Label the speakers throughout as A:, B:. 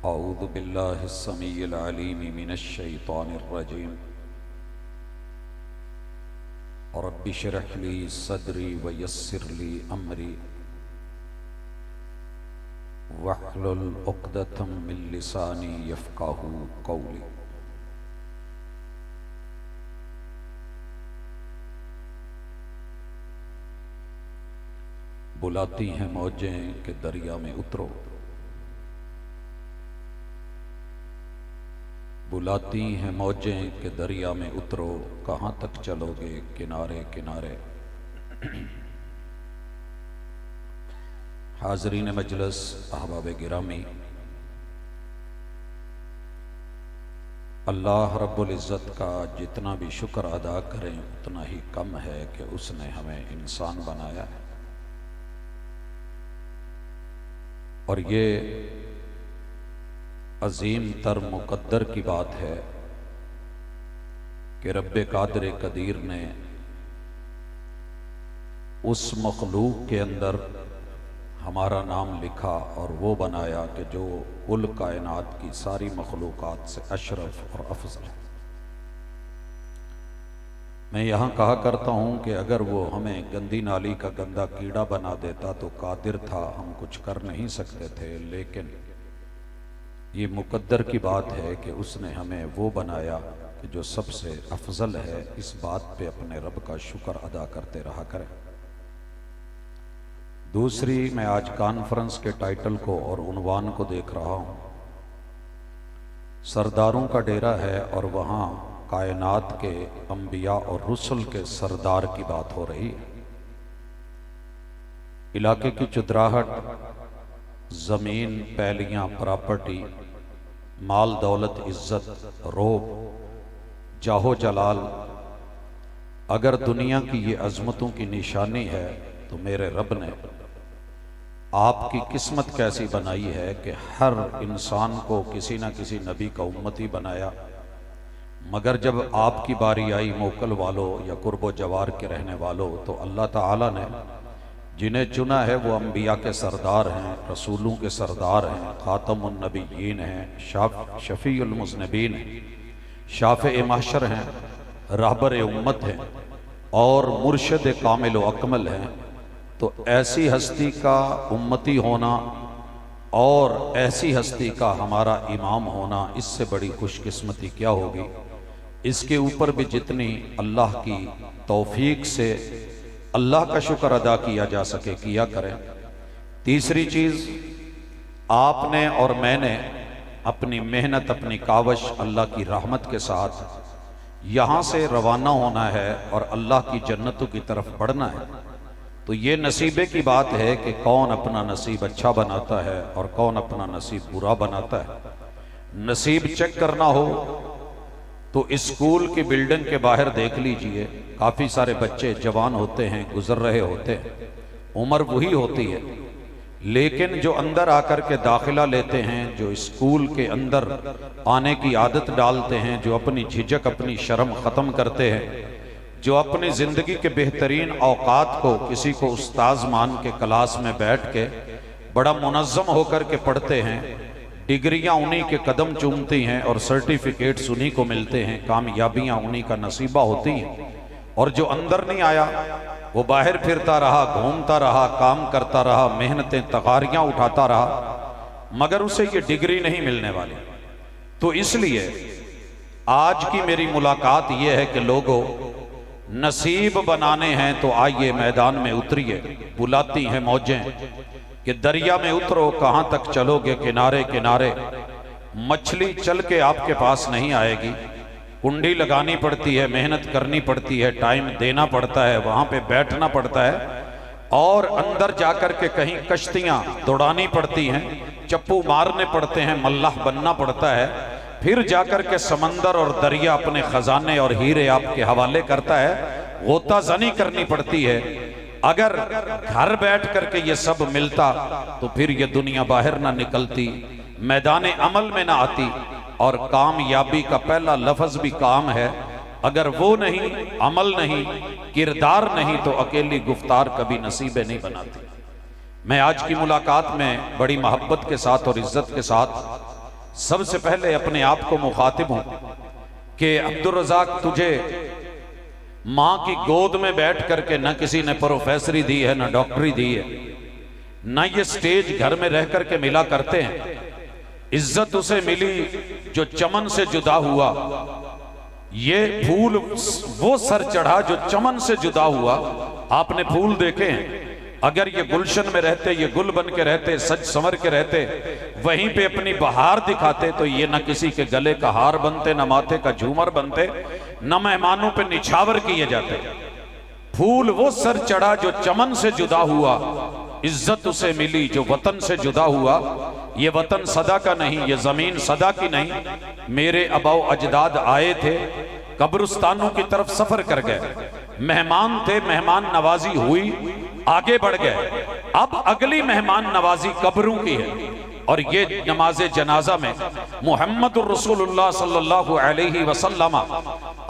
A: अऊज़ु बिल्लाहि स्समीइल अलीम मिनश शैतानिर रजीम। रब्बि इश्रह ली सदरी व यस्सिर ली अमरी वहलुल उक़दतम मिन लिसानी यफ़क़हू क़ौली। बुलाती हैं मौजें कि दरिया में उतरो, बुलाती हैं मौजें कि दरिया में उतरो, कहाँ तक चलोगे किनारे किनारे। हाज़रीन मजलिस, अहबाब गिरामी, अल्लाह रब्बुल इज़्ज़त का जितना भी शुक्र अदा करें उतना ही कम है कि उसने हमें इंसान बनाया है। और ये अजीम तर मुकद्दर की बात है कि रब्बे कादिर कदीर ने उस मखलूक के अंदर हमारा नाम लिखा और वो बनाया कि जो कुल कायनात की सारी मखलूकात से अशरफ और अफजल है। मैं यहाँ कहा करता हूँ कि अगर वो हमें गंदी नाली का गंदा कीड़ा बना देता तो कादिर था, हम कुछ कर नहीं सकते थे। लेकिन ये मुकद्दर की बात है कि उसने हमें वो बनाया कि जो सबसे अफजल है। इस बात पे अपने रब का शुक्र अदा करते रहा करें। दूसरी, मैं आज कॉन्फ्रेंस के टाइटल को और उन्वान को देख रहा हूँ, सरदारों का डेरा है और वहाँ कायनात के अंबिया और रुसल के सरदार की बात हो रही है। इलाके की चुदराहट, जमीन, पैलियां, प्रॉपर्टी, माल दौलत, इज्जत, रोब, जाहो जलाल, अगर दुनिया की ये अजमतों की निशानी है तो मेरे रब ने आपकी किस्मत कैसी बनाई है कि हर इंसान को किसी न किसी नबी का उम्मती बनाया। मगर जब आपकी बारी आई मोकल वालों या कुर्बो जवार के रहने वालों, तो अल्लाह ताला ने जिन्हें चुना है वो अंबिया के सरदार हैं, रसूलों के सरदार हैं, खातमुन नबीयीन हैं, शफीउल मुज़निबीन हैं, शाफ़े महशर हैं, रहबर उम्मत हैं और मुर्शिद कामिल व अकमल हैं। तो ऐसी हस्ती का उम्मती होना और ऐसी हस्ती का हमारा इमाम होना, इससे बड़ी खुशकिस्मती क्या होगी। इसके ऊपर भी जितनी अल्लाह की तौफीक से अल्लाह का शुक्र अदा किया जा सके किया करें। तीसरी चीज़, आपने और मैंने अपनी मेहनत, अपनी कावश अल्लाह की रहमत के साथ यहाँ से रवाना होना है और अल्लाह की जन्नतों की तरफ बढ़ना है। तो ये नसीबे की बात है कि कौन अपना नसीब अच्छा बनाता है और कौन अपना नसीब बुरा बनाता है। नसीब चेक करना हो तो स्कूल की बिल्डिंग के बाहर देख लीजिए, काफ़ी सारे बच्चे जवान होते हैं, गुजर रहे होते हैं, उम्र वही होती है, लेकिन जो अंदर आकर के दाखिला लेते हैं, जो स्कूल के अंदर आने की आदत डालते हैं, जो अपनी झिझक, अपनी शर्म ख़त्म करते हैं, जो अपनी ज़िंदगी के बेहतरीन औकात को किसी को उस्ताज मान के क्लास में बैठ के बड़ा मुनज़्ज़म होकर के पढ़ते हैं, डिग्रियां उन्हीं के कदम चूमती हैं और सर्टिफिकेट्स उन्हीं को मिलते हैं, कामयाबियां उन्हीं का नसीबा होती हैं। और जो अंदर नहीं आया वो बाहर फिरता रहा, घूमता रहा, काम करता रहा, मेहनतें तगारियां उठाता रहा, मगर उसे ये डिग्री नहीं मिलने वाली। तो इसलिए आज की मेरी मुलाकात ये है कि लोगों, नसीब बनाने हैं तो आइए मैदान में उतरिए। बुलाती हैं मौजें कि दरिया में उतरो, कहाँ तक चलोगे किनारे किनारे। मछली चल के आपके पास नहीं आएगी, कुंडी लगानी पड़ती है, मेहनत करनी पड़ती है, टाइम देना पड़ता है, वहाँ पे बैठना पड़ता है और अंदर जाकर के कहीं कश्तियाँ दौड़ानी पड़ती हैं, चप्पू मारने पड़ते हैं, मल्लाह बनना पड़ता है, फिर जाकर के समंदर और दरिया अपने खजाने और हीरे आपके हवाले करता है, गोताज़नी करनी पड़ती है। अगर घर बैठ करके ये सब मिलता तो फिर ये दुनिया बाहर ना निकलती, मैदान अमल में ना आती। और कामयाबी का पहला लफ्ज भी काम है, अगर वो नहीं, अमल नहीं, किरदार नहीं, तो अकेली गुफ्तार कभी नसीबे नहीं बनाती। मैं आज की मुलाकात में बड़ी मोहब्बत के साथ और इज्जत के साथ सबसे पहले अपने आप को मुखातिब हूं कि अब्दुल रज़ाक तुझे मां की गोद में बैठ करके न किसी ने प्रोफेसरी दी है, न डॉक्टरी दी है, न ये स्टेज घर में रह करके मिला करते हैं। इज्जत उसे मिली जो चमन से जुदा हुआ। ये फूल वो सर चढ़ा जो चमन से जुदा हुआ। आपने फूल देखे हैं, अगर ये गुलशन में रहते, ये गुल बन के रहते, सज संवर के रहते, वहीं पे अपनी बहार दिखाते, तो ये न किसी के गले का हार बनते, न माथे का झूमर बनते, न मेहमानों पे निछावर किए जाते। फूल वो सर चढ़ा जो चमन से जुदा हुआ। इज्जत उसे मिली जो वतन से जुदा हुआ। ये वतन सदा का नहीं, ये जमीन सदा की नहीं। मेरे अबाओ अजदाद आए थे, कब्रिस्तानों की तरफ सफर कर गए, मेहमान थे, मेहमान नवाजी हुई, आगे बढ़ गए। अब अगली मेहमान नवाजी कब्रों की है। और ये नमाज जनाजा में मुहम्मदुर रसूलुल्लाह सल्लल्लाहु अलैहि वसल्लम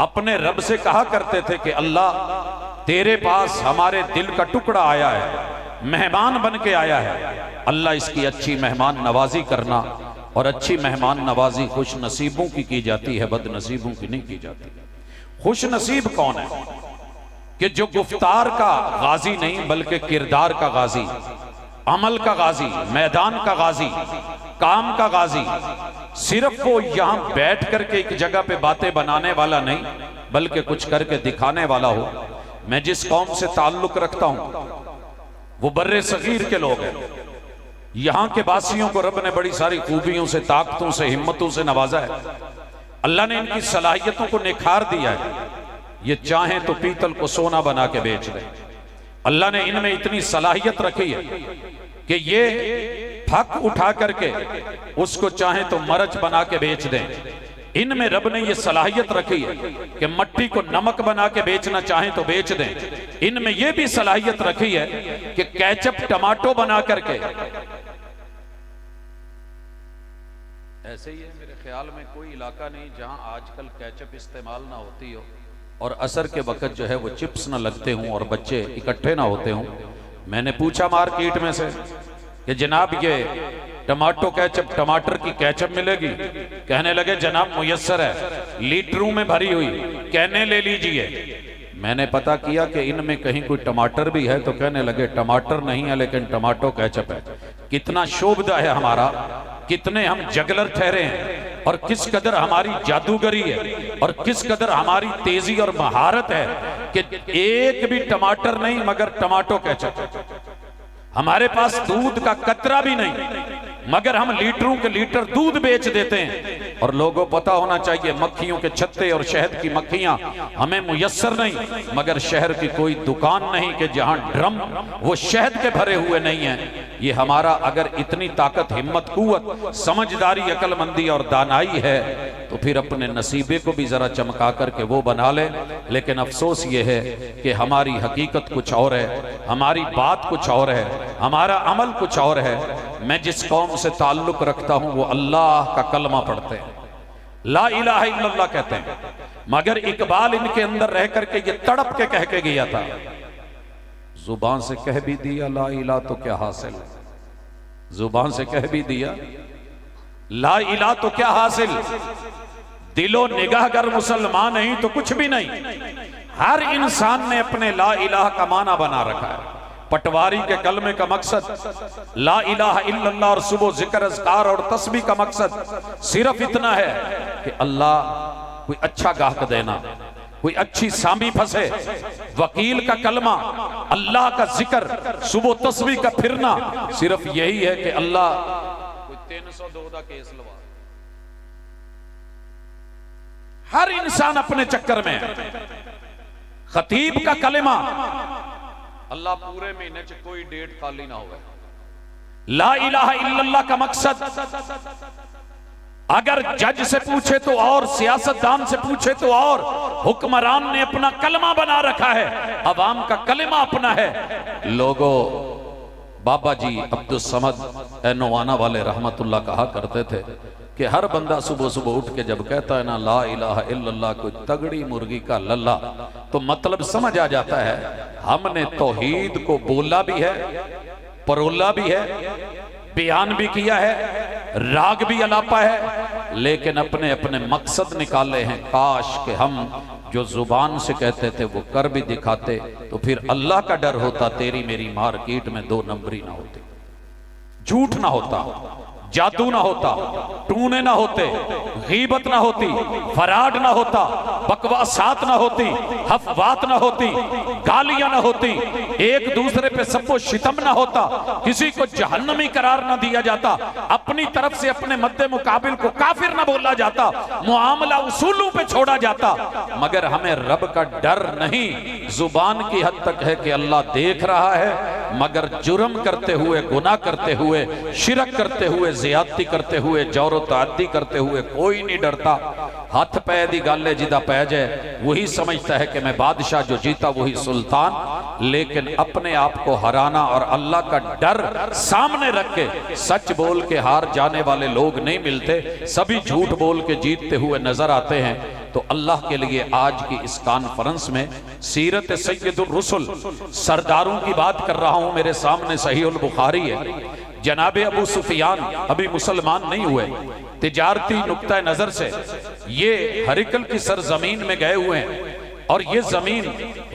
A: अपने रब से कहा करते थे कि अल्लाह तेरे पास हमारे दिल का टुकड़ा आया है, मेहमान बन के आया है, अल्लाह इसकी अच्छी मेहमान नवाजी करना। और अच्छी मेहमान नवाजी खुश नसीबों की जाती है, बदनसीबों की नहीं की जाती। खुश नसीब कौन है कि जो गुफ्तार का गाजी नहीं बल्कि किरदार का गाजी, अमल का गाजी, मैदान का गाजी, काम का गाजी, सिर्फ वो यहां बैठ करके एक जगह पे बातें बनाने वाला नहीं बल्कि कुछ करके दिखाने वाला हो। मैं जिस कौम से ताल्लुक रखता हूं वो बर्रे सगीर के लोग हैं। यहां के वासियों को रब ने बड़ी सारी खूबियों से, ताकतों से, हिम्मतों से नवाजा है। अल्लाह ने इनकी सलाहियतों को निखार दिया है। ये चाहें तो पीतल को सोना बना के बेच दें। अल्लाह ने इनमें इतनी सलाहियत रखी है कि ये फक उठा करके उसको चाहें तो मरच बना के बेच दें। इनमें रब ने ये सलाहियत रखी है कि मट्टी को नमक बना के बेचना चाहें तो बेच दें। इनमें ये भी सलाहियत रखी है कि केचप टमाटो बना करके, ऐसे ही है मेरे ख्याल में कोई इलाका नहीं जहां आजकल केचप इस्तेमाल ना होती हो और असर के वक्त जो है वो चिप्स ना लगते हों और बच्चे इकट्ठे ना होते हों। मैंने पूछा मार्केट में से कि जनाब ये टमाटो केचप, टमाटर की केचप मिलेगी? कहने लगे जनाब मुयस्सर है, लीटरों में भरी हुई, कहने ले लीजिए। मैंने पता किया कि इनमें कहीं कोई टमाटर भी है, तो कहने लगे टमाटर नहीं है लेकिन टमाटो केचप है। कितना शोभदा है हमारा, कितने हम जगलर ठहरे हैं और किस कदर हमारी जादूगरी है और किस कदर हमारी तेजी और महारत है कि एक भी टमाटर नहीं मगर टमाटो केचप। हमारे पास दूध का कतरा भी नहीं मगर हम लीटरों के लीटर दूध बेच देते हैं। और लोगों को पता होना चाहिए मक्खियों के छत्ते और शहद की मक्खियां हमें मुयस्सर नहीं, मगर शहर की कोई दुकान नहीं कि जहां ड्रम वो शहद के भरे हुए नहीं है। ये हमारा अगर इतनी ताकत, हिम्मत, कुव्वत, समझदारी, अकलमंदी और दानाई है तो फिर अपने नसीबे को भी जरा चमका करके वो बना ले। लेकिन अफसोस ये है कि हमारी हकीकत कुछ और है, हमारी बात कुछ और है, हमारा अमल कुछ और है। मैं जिस कौम से ताल्लुक रखता हूं वो अल्लाह का कलमा पढ़ते हैं, ला इलाहा इल्लल्लाह कहते हैं, मगर इकबाल इनके अंदर रह करके ये तड़प के कह के गया था। जुबान से कह भी दिया ला इलाहा तो क्या हासिल, जुबान से कह भी दिया ला इलाहा तो क्या हासिल, दिलो निगाह अगर मुसलमान नहीं तो कुछ भी नहीं। हर इंसान ने अपने ला इलाहा का माना बना रखा है। पटवारी के कलमे का मकसद ला इलाहा इल्लल्लाह और सुबह जिक्र अज़कार और तस्बीह का मकसद सिर्फ इतना है कि अल्लाह कोई अच्छा गाहक देना, कोई अच्छी सामी फंसे। वकील का कलमा अल्लाह का जिक्र, सुबह तस्बीह का फिरना सिर्फ यही है कि अल्लाह कोई 302 का केस लवा। हर इंसान अपने चक्कर में है। खतीब का कलमा अल्लाह पूरे महीने च कोई डेट खाली ना हो। ला इलाहा इल्लल्लाह का मकसद अगर जज से पूछे तो और, सियासतदान से पूछे तो और, हुक्मरान ने अपना कलमा बना रखा है, अवाम का कलमा अपना है। लोगों, बाबा जी अब्दुल समद एनोवाना वाले रहमतुल्लाह कहा करते थे कि हर बंदा सुबह सुबह उठ के जब कहता है ना ला इलाहा इल्लल्लाह, कोई तगड़ी मुर्गी का लल्ला, तो मतलब समझ आ जाता है हमने तौहीद को बोला भी है, परोला भी है, बयान भी किया है, राग भी अलापा है, लेकिन अपने अपने मकसद निकाले हैं। काश कि हम जो जुबान से कहते थे वो कर भी दिखाते, तो फिर अल्लाह का डर होता, तेरी मेरी मार्केट में 2 नंबरी ना होती, झूठ ना होता, जादू ना होता, टूने ना होते, गीबत ना होती, फराड ना होता, बकवासात ना होती, हफवात ना होती, गालियां ना होती, एक दूसरे पे सबको शितम ना होता, किसी को जहन्नमी करार ना दिया जाता, अपनी तरफ से अपने मद्दे मुकाबिल को काफिर ना बोला जाता, मुआमला उसूलों पे छोड़ा जाता। मगर हमें रब का डर नहीं, जुबान की हद तक है कि अल्लाह देख रहा है, मगर जुर्म करते हुए, गुनाह करते हुए, शिरक करते हुए, ज़ियादती करते हुए, जौर ताअद्दी करते हुए कोई नहीं डरता। हथ पै दी गल है, जिदा पै जाए वही समझता है कि मैं बादशाह, जो जीता वही सुल्तान। लेकिन अपने आप को हराना और अल्लाह का डर सामने रख के, सच बोल के हार जाने वाले लोग नहीं मिलते, सभी झूठ बोल के जीतते हुए नजर आते हैं। तो अल्लाह के लिए आज की इस कॉन्फ्रेंस में सीरत सैयदुर रुसुल, सरदारों की बात कर रहा हूं। मेरे सामने सहीहुल बुखारी है। जनाबे अबू सुफियान अभी मुसलमान नहीं हुए, तिजारती नुक्ता नजर से ये हरिकल की सरजमीन में गए हुए हैं, और ये जमीन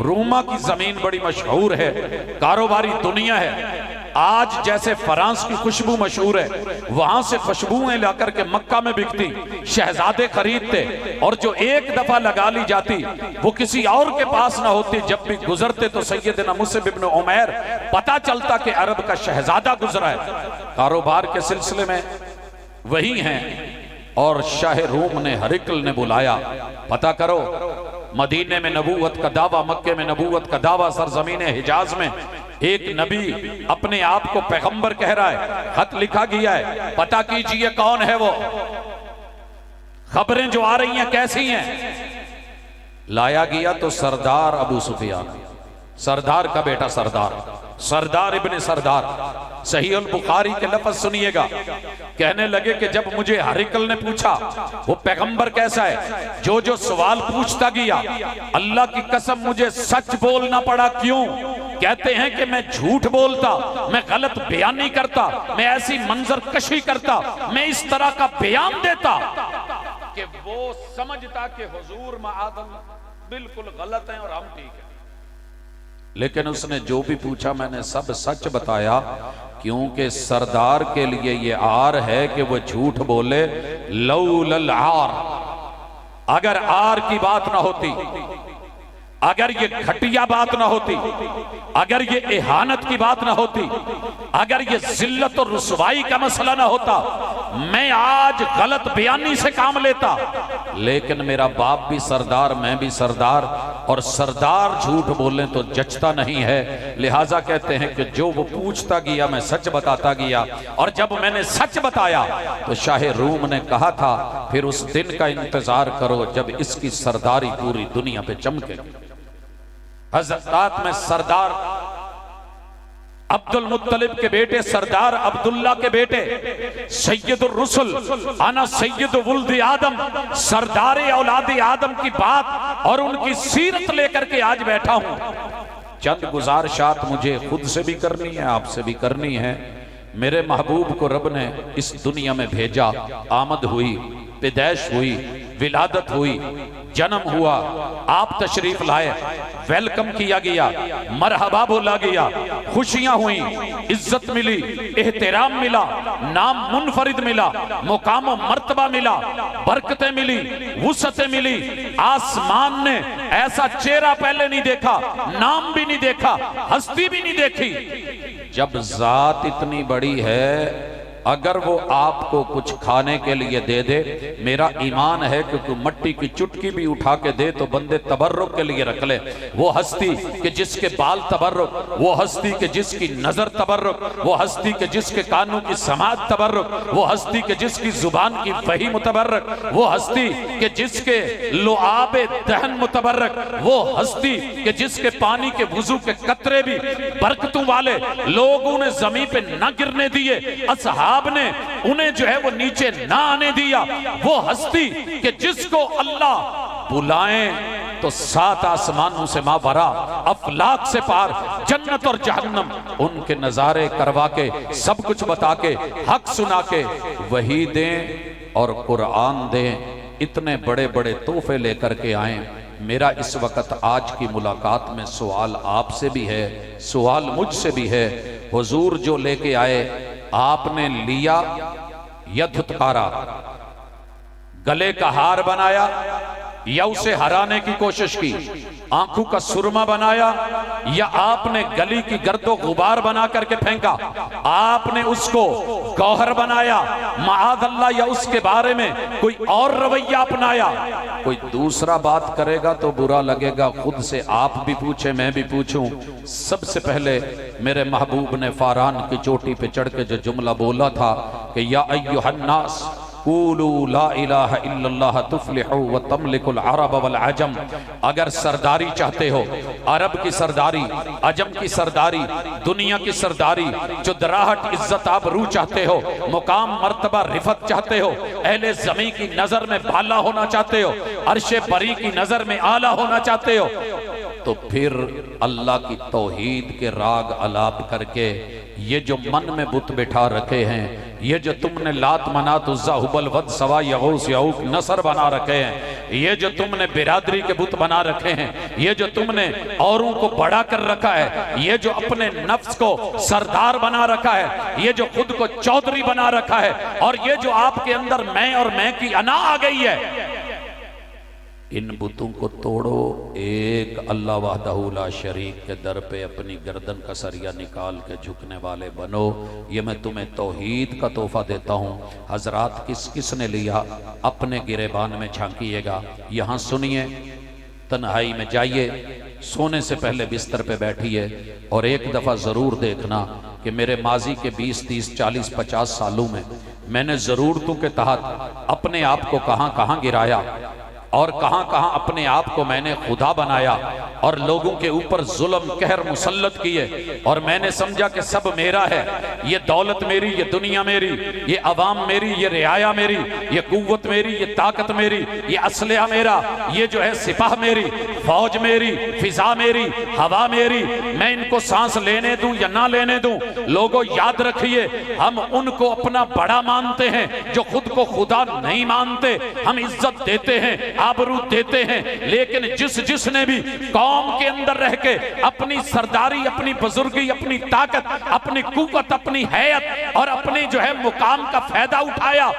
A: रोमा की जमीन बड़ी मशहूर है, कारोबारी दुनिया है। आज जैसे फ्रांस की खुशबू मशहूर है, वहां से खुशबुएं लाकर के मक्का में बिकती, शहजादे खरीदते, और जो एक दफा लगा ली जाती वो किसी और के पास ना होती। जब भी गुजरते तो सैयदना मुसअब इब्न उमैर पता चलता कि अरब का शहजादा गुजरा है। कारोबार के सिलसिले में वही हैं। और शाह रूम ने, हरिकल ने बुलाया, पता करो मदीने में नबूवत का दावा, मक्के में नबूवत का दावा, सरजमीन हिजाज में एक नबी अपने आप को पैगंबर कह रहा है, खत लिखा गया है, पता कीजिए कौन है वो, खबरें जो आ रही हैं कैसी हैं। लाया गया तो सरदार अबू सुफियान, सरदार का बेटा सरदार, सरदार इब्ने सरदार। सहीहुल बुखारी के लफ्ज सुनिएगा। कहने लगे कि जब मुझे हरिकल ने पूछा वो पैगंबर कैसा है, जो जो सवाल पूछता गया, अल्लाह की कसम मुझे सच बोलना पड़ा। क्यों? कहते हैं कि मैं झूठ बोलता, मैं गलत बयानी करता, मैं ऐसी मंजर कशी करता, मैं इस तरह का बयान देता कि वो समझता कि हुजूर माअल्लाह बिल्कुल गलत है और हम ठीक है। लेकिन उसने जो भी पूछा मैंने सब सच बताया, क्योंकि सरदार के लिए ये आर है कि वो झूठ बोले। लौलल आर, अगर आर की बात ना होती, अगर ये घटिया बात ना होती, अगर ये इहानत की बात ना होती, अगर ये जिल्लत और रुसवाई का मसला ना होता, मैं आज गलत बयानी से काम लेता। लेकिन मेरा बाप भी सरदार, मैं भी सरदार, और सरदार झूठ बोले तो जचता नहीं है। लिहाजा कहते हैं कि जो वो पूछता गया मैं सच बताता गया, और जब मैंने सच बताया तो शाह रूम ने कहा था फिर उस दिन का इंतजार करो जब इसकी सरदारी पूरी दुनिया पे चमके। हज़रत में सरदार अब्दुल मुत्तलिब के बेटे, सरदार अब्दुल्ला के बेटे, सैयदुर रुसुल, अना सैयद वुल्द आदम, सरदार औलाद आदम की बात और उनकी सीरत लेकर के आज बैठा हूं। चंद गुजारिशात मुझे खुद से भी करनी है, आपसे भी करनी है। मेरे महबूब को रब ने इस दुनिया में भेजा, आमद हुई, पैदाइश हुई, विलादत हुई, जन्म हुआ, आप तशरीफ लाए, वेलकम किया गया, मरहबा बोला गया, खुशियां हुई, इज्जत मिली, एहतराम मिला, नाम मुनफरिद मिला, मुकाम और मर्तबा मिला, बरकतें मिली, वुसअतें मिली। आसमान ने ऐसा चेहरा पहले नहीं देखा, नाम भी नहीं देखा, हस्ती भी नहीं देखी। जब जात इतनी बड़ी है, अगर वो आपको कुछ खाने के लिए दे दे, मेरा ईमान है कि मट्टी की चुटकी भी उठा के दे तो बंदे तबर्रुक के लिए रख ले। वो हस्ती कि जिसके बाल तबर्रुक, वो हस्ती कि जिसकी नजर तबर्रुक, वो हस्ती कि जिसके कानों की समात तबर्रुक, वो हस्ती कि जिसकी जुबान की वही मुतबर्रक, वो हस्ती कि जिसके लुआबे दहन मुतबर्रक, वो हस्ती कि जिसके पानी के वुजू के कतरे भी बरकतों वाले, लोगों ने जमीन पे न गिरने दिए, असहाब ने उन्हें जो है वो नीचे ना आने दिया। वो हस्ती कि जिसको अल्लाह बुलाएं तो 7 आसमानों से मावरा, अफलाक से पार, जन्नत और जहन्नम, उनके नजारे करवा के, सब कुछ बता के, हक सुना के वही दें और कुरान दें। इतने बड़े बड़े तोहफे लेकर के आए। मेरा इस वक्त आज की मुलाकात में सवाल आपसे भी है, सवाल मुझसे भी है। हुजूर जो लेके आए आपने लिया या धुतकारा, गले का हार बनाया या उसे हराने की कोशिश की, आंखों का सुरमा बनाया या आपने गली की गर्दो गुबार बना करके फेंका, आपने उसको गौहर बनाया माआद अल्लाह, या उसके बारे में कोई और रवैया अपनाया। कोई दूसरा बात करेगा तो बुरा लगेगा, खुद से आप भी पूछे मैं भी पूछूं। सबसे पहले मेरे महबूब ने फारान की चोटी पे चढ़ के जो जुमला बोला था कि या अय्युहन्नास कूलू ला इलाहा इल्लल्लाह तुफ्लिहू व तमलिकुल अरब वल अजम। अगर सरदारी चाहते हो, अरब की सरदारी, अजम की सरदारी, दुनिया की सरदारी, जो दराहट इज्जत आबरू चाहते हो, मुकाम मर्तबा रिफत चाहते हो, अहले ज़मीं की नजर में बाला होना चाहते हो, अर्शे बरी की नजर में आला होना चाहते हो, तो फिर अल्लाह की तौहीद के राग अलाप करके ये जो मन में बुत बिठा रखे हैं, ये जो तुमने लात मनात उज़्ज़ा हुबल वद सवा यगूस यऊक नसर बना रखे हैं, ये जो तुमने बिरादरी के बुत बना रखे हैं, ये जो तुमने औरों को बड़ा कर रखा है, ये जो अपने नफ्स को सरदार बना रखा है, ये जो खुद को चौधरी बना रखा है, और ये जो आपके अंदर मैं और मैं की अना आ गई है, इन बुतों को तोड़ो। एक अल्लाह वहदहू ला शरीक के दर पे अपनी गर्दन का सरिया निकाल के झुकने वाले बनो। ये मैं तुम्हें तौहीद का तोहफा देता हूँ। हजरात किस किस ने लिया, अपने गिरेबान में झांकिएगा, यहाँ सुनिए, तन्हाई में जाइए, सोने से पहले बिस्तर पे बैठिए और एक दफ़ा ज़रूर देखना कि मेरे माजी के 20, 30, 40, 50 सालों में मैंने ज़रूरतों के तहत अपने आप को कहाँ कहाँ गिराया और कहां कहां अपने आप को मैंने खुदा बनाया और लोगों के ऊपर जुल्म कहर मुसल्लत किए, और मैंने समझा कि सब मेरा है, ये दौलत मेरी, ये दुनिया मेरी, ये अवाम मेरी, ये रियाया मेरी, ये कुव्वत मेरी, ये ताकत मेरी, ये असलहा मेरा, ये जो है सिपाह मेरी, फौज मेरी, फिजा मेरी, हवा मेरी, मैं इनको सांस लेने दूं या ना लेने दूं। लोगों याद रखिए, हम उनको अपना बड़ा मानते हैं जो खुद को खुदा नहीं मानते। हम इज्जत देते हैं, आबरू देते हैं, लेकिन जिसने भी कौम के अंदर रह के अपनी सरदारी, अपनी बुजुर्गी, अपनी ताकत, अपनी कुव्वत, अपनी हैयत और अपने जो है मुकाम का फायदा उठाया,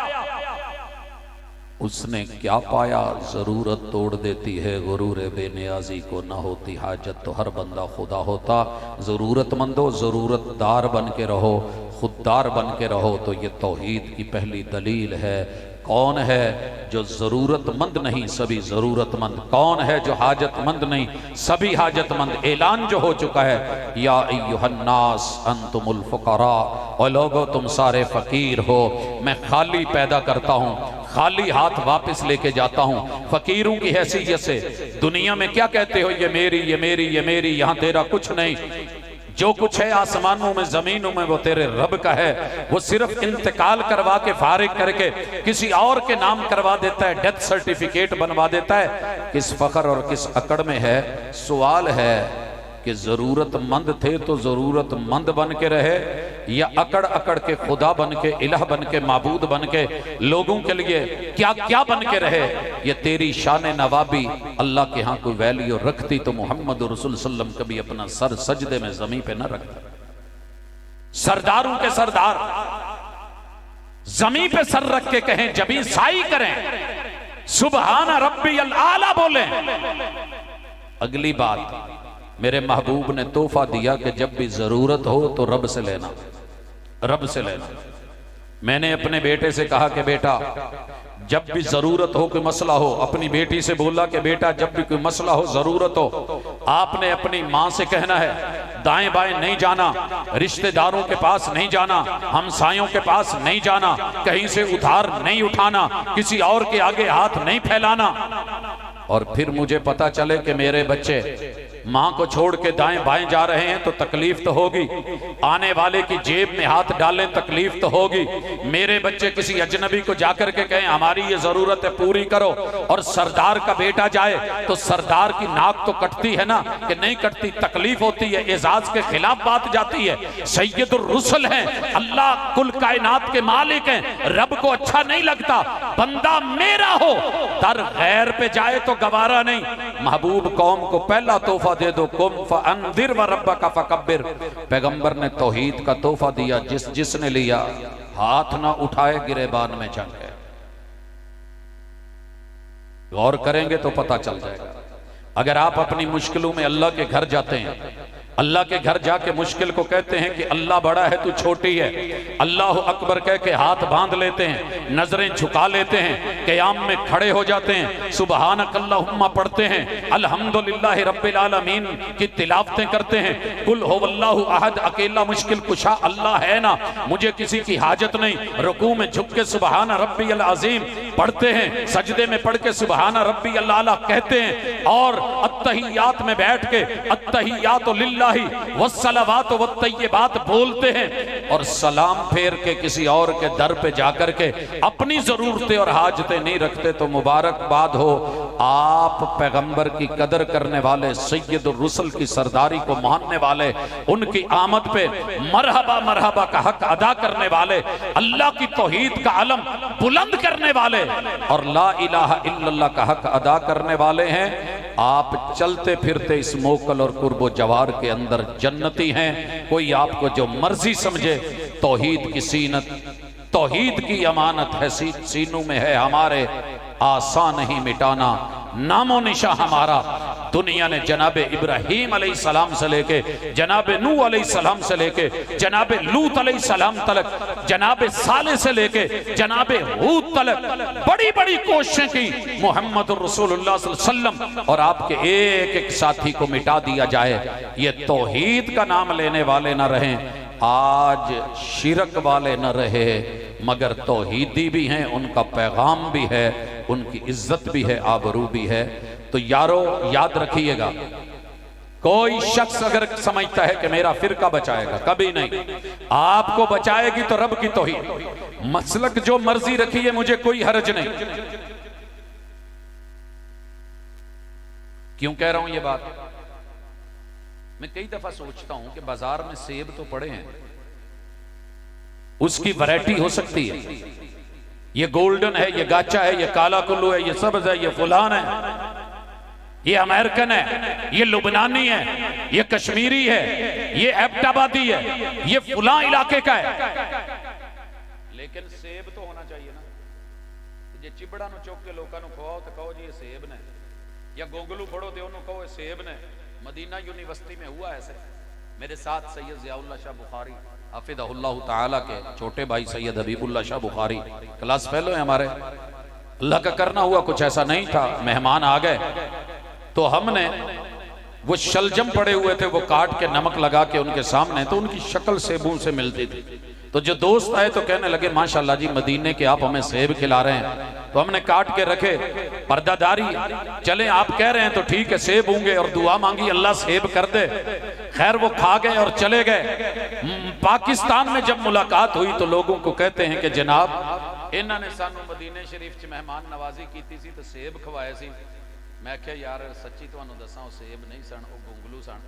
A: उसने क्या पाया? जरूरत तोड़ देती है गुरूर बेनियाजी को, ना होती हाजत तो हर बंदा खुदा होता। जरूरतमंदो जरूरतदार बन के रहो, खुददार बन के रहो, तो ये तौहीद की पहली दलील है। कौन है जो ज़रूरतमंद नहीं, सभी ज़रूरतमंद। कौन है जो हाजतमंद नहीं, सभी हाजतमंद। ऐलान जो हो चुका है, या अय्युहन्नास अंतुमुल फुकरा, और लोगों तुम सारे फकीर हो। मैं खाली पैदा करता हूँ, खाली हाथ वापस लेके जाता हूँ। फकीरों की हैसियत से दुनिया में क्या कहते हो? ये मेरी, ये मेरी, ये मेरी, यहाँ तेरा कुछ नहीं। जो कुछ है आसमानों में, जमीनों में, वो तेरे रब का है। वो सिर्फ इंतकाल करवा के, फारिग करके किसी और के नाम करवा देता है, डेथ सर्टिफिकेट बनवा देता है। किस फख्र और किस अकड़ में है? सवाल है कि जरूरतमंद थे तो जरूरतमंद बन के रहे, या अकड़ अकड़ के खुदा बन के, इलाह बन के, माबूद बन के लोगों के लिए क्या क्या बन के रहे? ये तेरी शान नवाबी अल्लाह के यहाँ कोई वैल्यू रखती तो मोहम्मद रसूल सल्लम कभी अपना सर सजदे में जमीन पे न रखता। सरदारों के सरदार जमीन पे सर रख के कहें, जबी साई करें, सुबहाना रब्बी अल आला बोले। अगली बात, मेरे महबूब ने तोहफा दिया कि जब भी जरूरत हो तो रब से लेना, रब से लेना। मैंने अपने बेटे से कहा कि बेटा जब भी जरूरत हो, कोई मसला हो, अपनी बेटी से बोला कि बेटा जब भी कोई मसला हो, जरूरत हो, आपने अपनी माँ से कहना है, दाएं बाएं नहीं जाना, रिश्तेदारों के पास नहीं जाना, हमसायों के पास नहीं जाना, कहीं से उधार नहीं उठाना, किसी और के आगे हाथ नहीं फैलाना। और फिर मुझे पता चले कि मेरे बच्चे माँ को छोड़ के दाएं बाएं जा रहे हैं तो तकलीफ तो होगी, आने वाले की जेब में हाथ डालें तकलीफ तो होगी। मेरे बच्चे किसी अजनबी को जाकर के कहें हमारी ये जरूरत है पूरी करो, और सरदार का बेटा जाए तो सरदार की नाक तो कटती है ना कि नहीं कटती, तकलीफ होती है, एजाज के खिलाफ बात जाती है। सैयदुर रुसल हैं, अल्लाह कुल कायनात के मालिक हैं, रब को अच्छा नहीं लगता बंदा मेरा हो दर गैर पे जाए तो गवारा नहीं। महबूब कौम को पहला तोहफा दे दो, कुम फअंदिर व रब्बका फकब्बिर। पैगंबर ने तौहीद का तोहफा दिया, जिसने लिया हाथ ना उठाए गिरेबान में जंग है। गौर करेंगे तो पता चल जाएगा। अगर आप अपनी मुश्किलों में अल्लाह के घर जाते हैं, अल्लाह के घर जाके मुश्किल को कहते हैं कि अल्लाह बड़ा है तू छोटी है, अल्लाह अकबर कह के हाथ बांध लेते हैं, नजरें झुका लेते हैं, क़याम में खड़े हो जाते हैं, सुबहानक अल्लाहुम्मा पढ़ते हैं, अल्हम्दुलिल्लाह रब्बिल आलमीन की तिलावतें करते हैं, कुल हुवल्लाहु अहद अकेला मुश्किल कुशा अल्लाह है ना, मुझे किसी की हाजत नहीं, रुकू में झुक के सुबहान रब्बियल अज़ीम पढ़ते हैं, सजदे में पढ़ के सुबहान रब्बियल आला कहते हैं, और अत्तहियात में बैठ के अत्तहियातु लिल्लाह वस्सलावात वत्तय्यिबात बोलते हैं, और सलाम फेर के किसी और के दर पे जाकर के अपनी जरूरतें और हाजतें नहीं रखते तो मुबारकबाद हो। आप पैगंबर की कदर करने वाले, सैयदुर रुसल की सरदारी को मानने वाले, उनकी आमद पे मरहबा मरहबा का हक अदा करने वाले, अल्लाह की तौहीद का अलम बुलंद करने वाले और ला इलाहा इल्लल्लाह का हक अदा करने वाले हैं। आप चलते फिरते इस मोकल और कुर्बो जवार के अंदर जन्नती हैं। कोई आपको जो मर्जी समझे, तौहीद की सीनत, तौहीद की अमानत है सीनों में है हमारे, आसान नहीं मिटाना, नामो निशा हमारा। दुनिया ने जनाबे इब्राहीम अलैहिस्सलाम से लेके जनाबे नूह अलैहिस्सलाम से लेके जनाबे लूत अलैहिस्सलाम तलक, जनाबे साले से लेके जनाबे हूद तलक बड़ी बड़ी कोशिशें की मोहम्मद रसूलुल्लाह सल्लल्लाहु अलैहि वसल्लम, और आपके एक एक साथी को मिटा दिया जाए। ये तौहीद का नाम लेने वाले न रहें, आज शिरक वाले न रहे, मगर तौहीदी भी हैं, उनका पैगाम भी है, उनकी इज्जत भी है, आबरू भी है। तो यारो याद रखिएगा, कोई शख्स अगर समझता है कि मेरा फिरका बचाएगा, कभी नहीं। आपको बचाएगी तो रब की तौहीद। मसलक जो मर्जी रखिए, मुझे कोई हर्ज नहीं। क्यों कह रहा हूं ये बात? मैं कई दफा सोचता हूं कि बाजार में सेब तो पड़े हैं, उसकी वैरायटी हो सकती है, ये गोल्डन है, ये गाचा है, ये काला कुल्लू है, ये सब्ज है, ये फुलान है, ये अमेरिकन है, ये लुबनानी है, ये कश्मीरी है, ये एबटाबादी है, ये फुला इलाके का है, लेकिन सेब तो होना चाहिए ना। जे चिबड़ा नु चुक के लोगों को खवाओ तो कहो जी ये सेब ने, या गोगलू फड़ो तो उन्होंने कहो सेब ने। मदीना यूनिवर्सिटी में हुआ ऐसे। मेरे साथ सैयद ज़ियाउल्लाह शाह बुखारी हाफिज़हुल्लाह ताला के छोटे भाई सैयद हबीबुल्लाह शाह बुखारी क्लास फेलो है हमारे। अल्लाह का करना हुआ कुछ ऐसा नहीं था, मेहमान आ गए तो हमने वो शलजम पड़े हुए थे, वो काट के नमक लगा के उनके सामने, तो उनकी शक्ल सेबों से मिलती थी। तो जो दोस्त आए तो कहने लगे माशाल्लाह जी मदीने के आप हमें सेब खिला रहे हैं। तो हमने काट के रखे, पर्दादारी, चले आप कह रहे हैं तो ठीक है सेब होंगे, और दुआ मांगी अल्लाह सेब कर दे। खैर वो खा गए और चले गए। पाकिस्तान में जब मुलाकात हुई तो लोगों को कहते हैं कि जनाब इन्होंने सानू मदीने शरीफ च मेहमान नवाजी की थी तो सेब खवाए सी। मैं क्या यार सच्ची तुहानू दसां सेब नहीं सन, वो गोंगलू सन।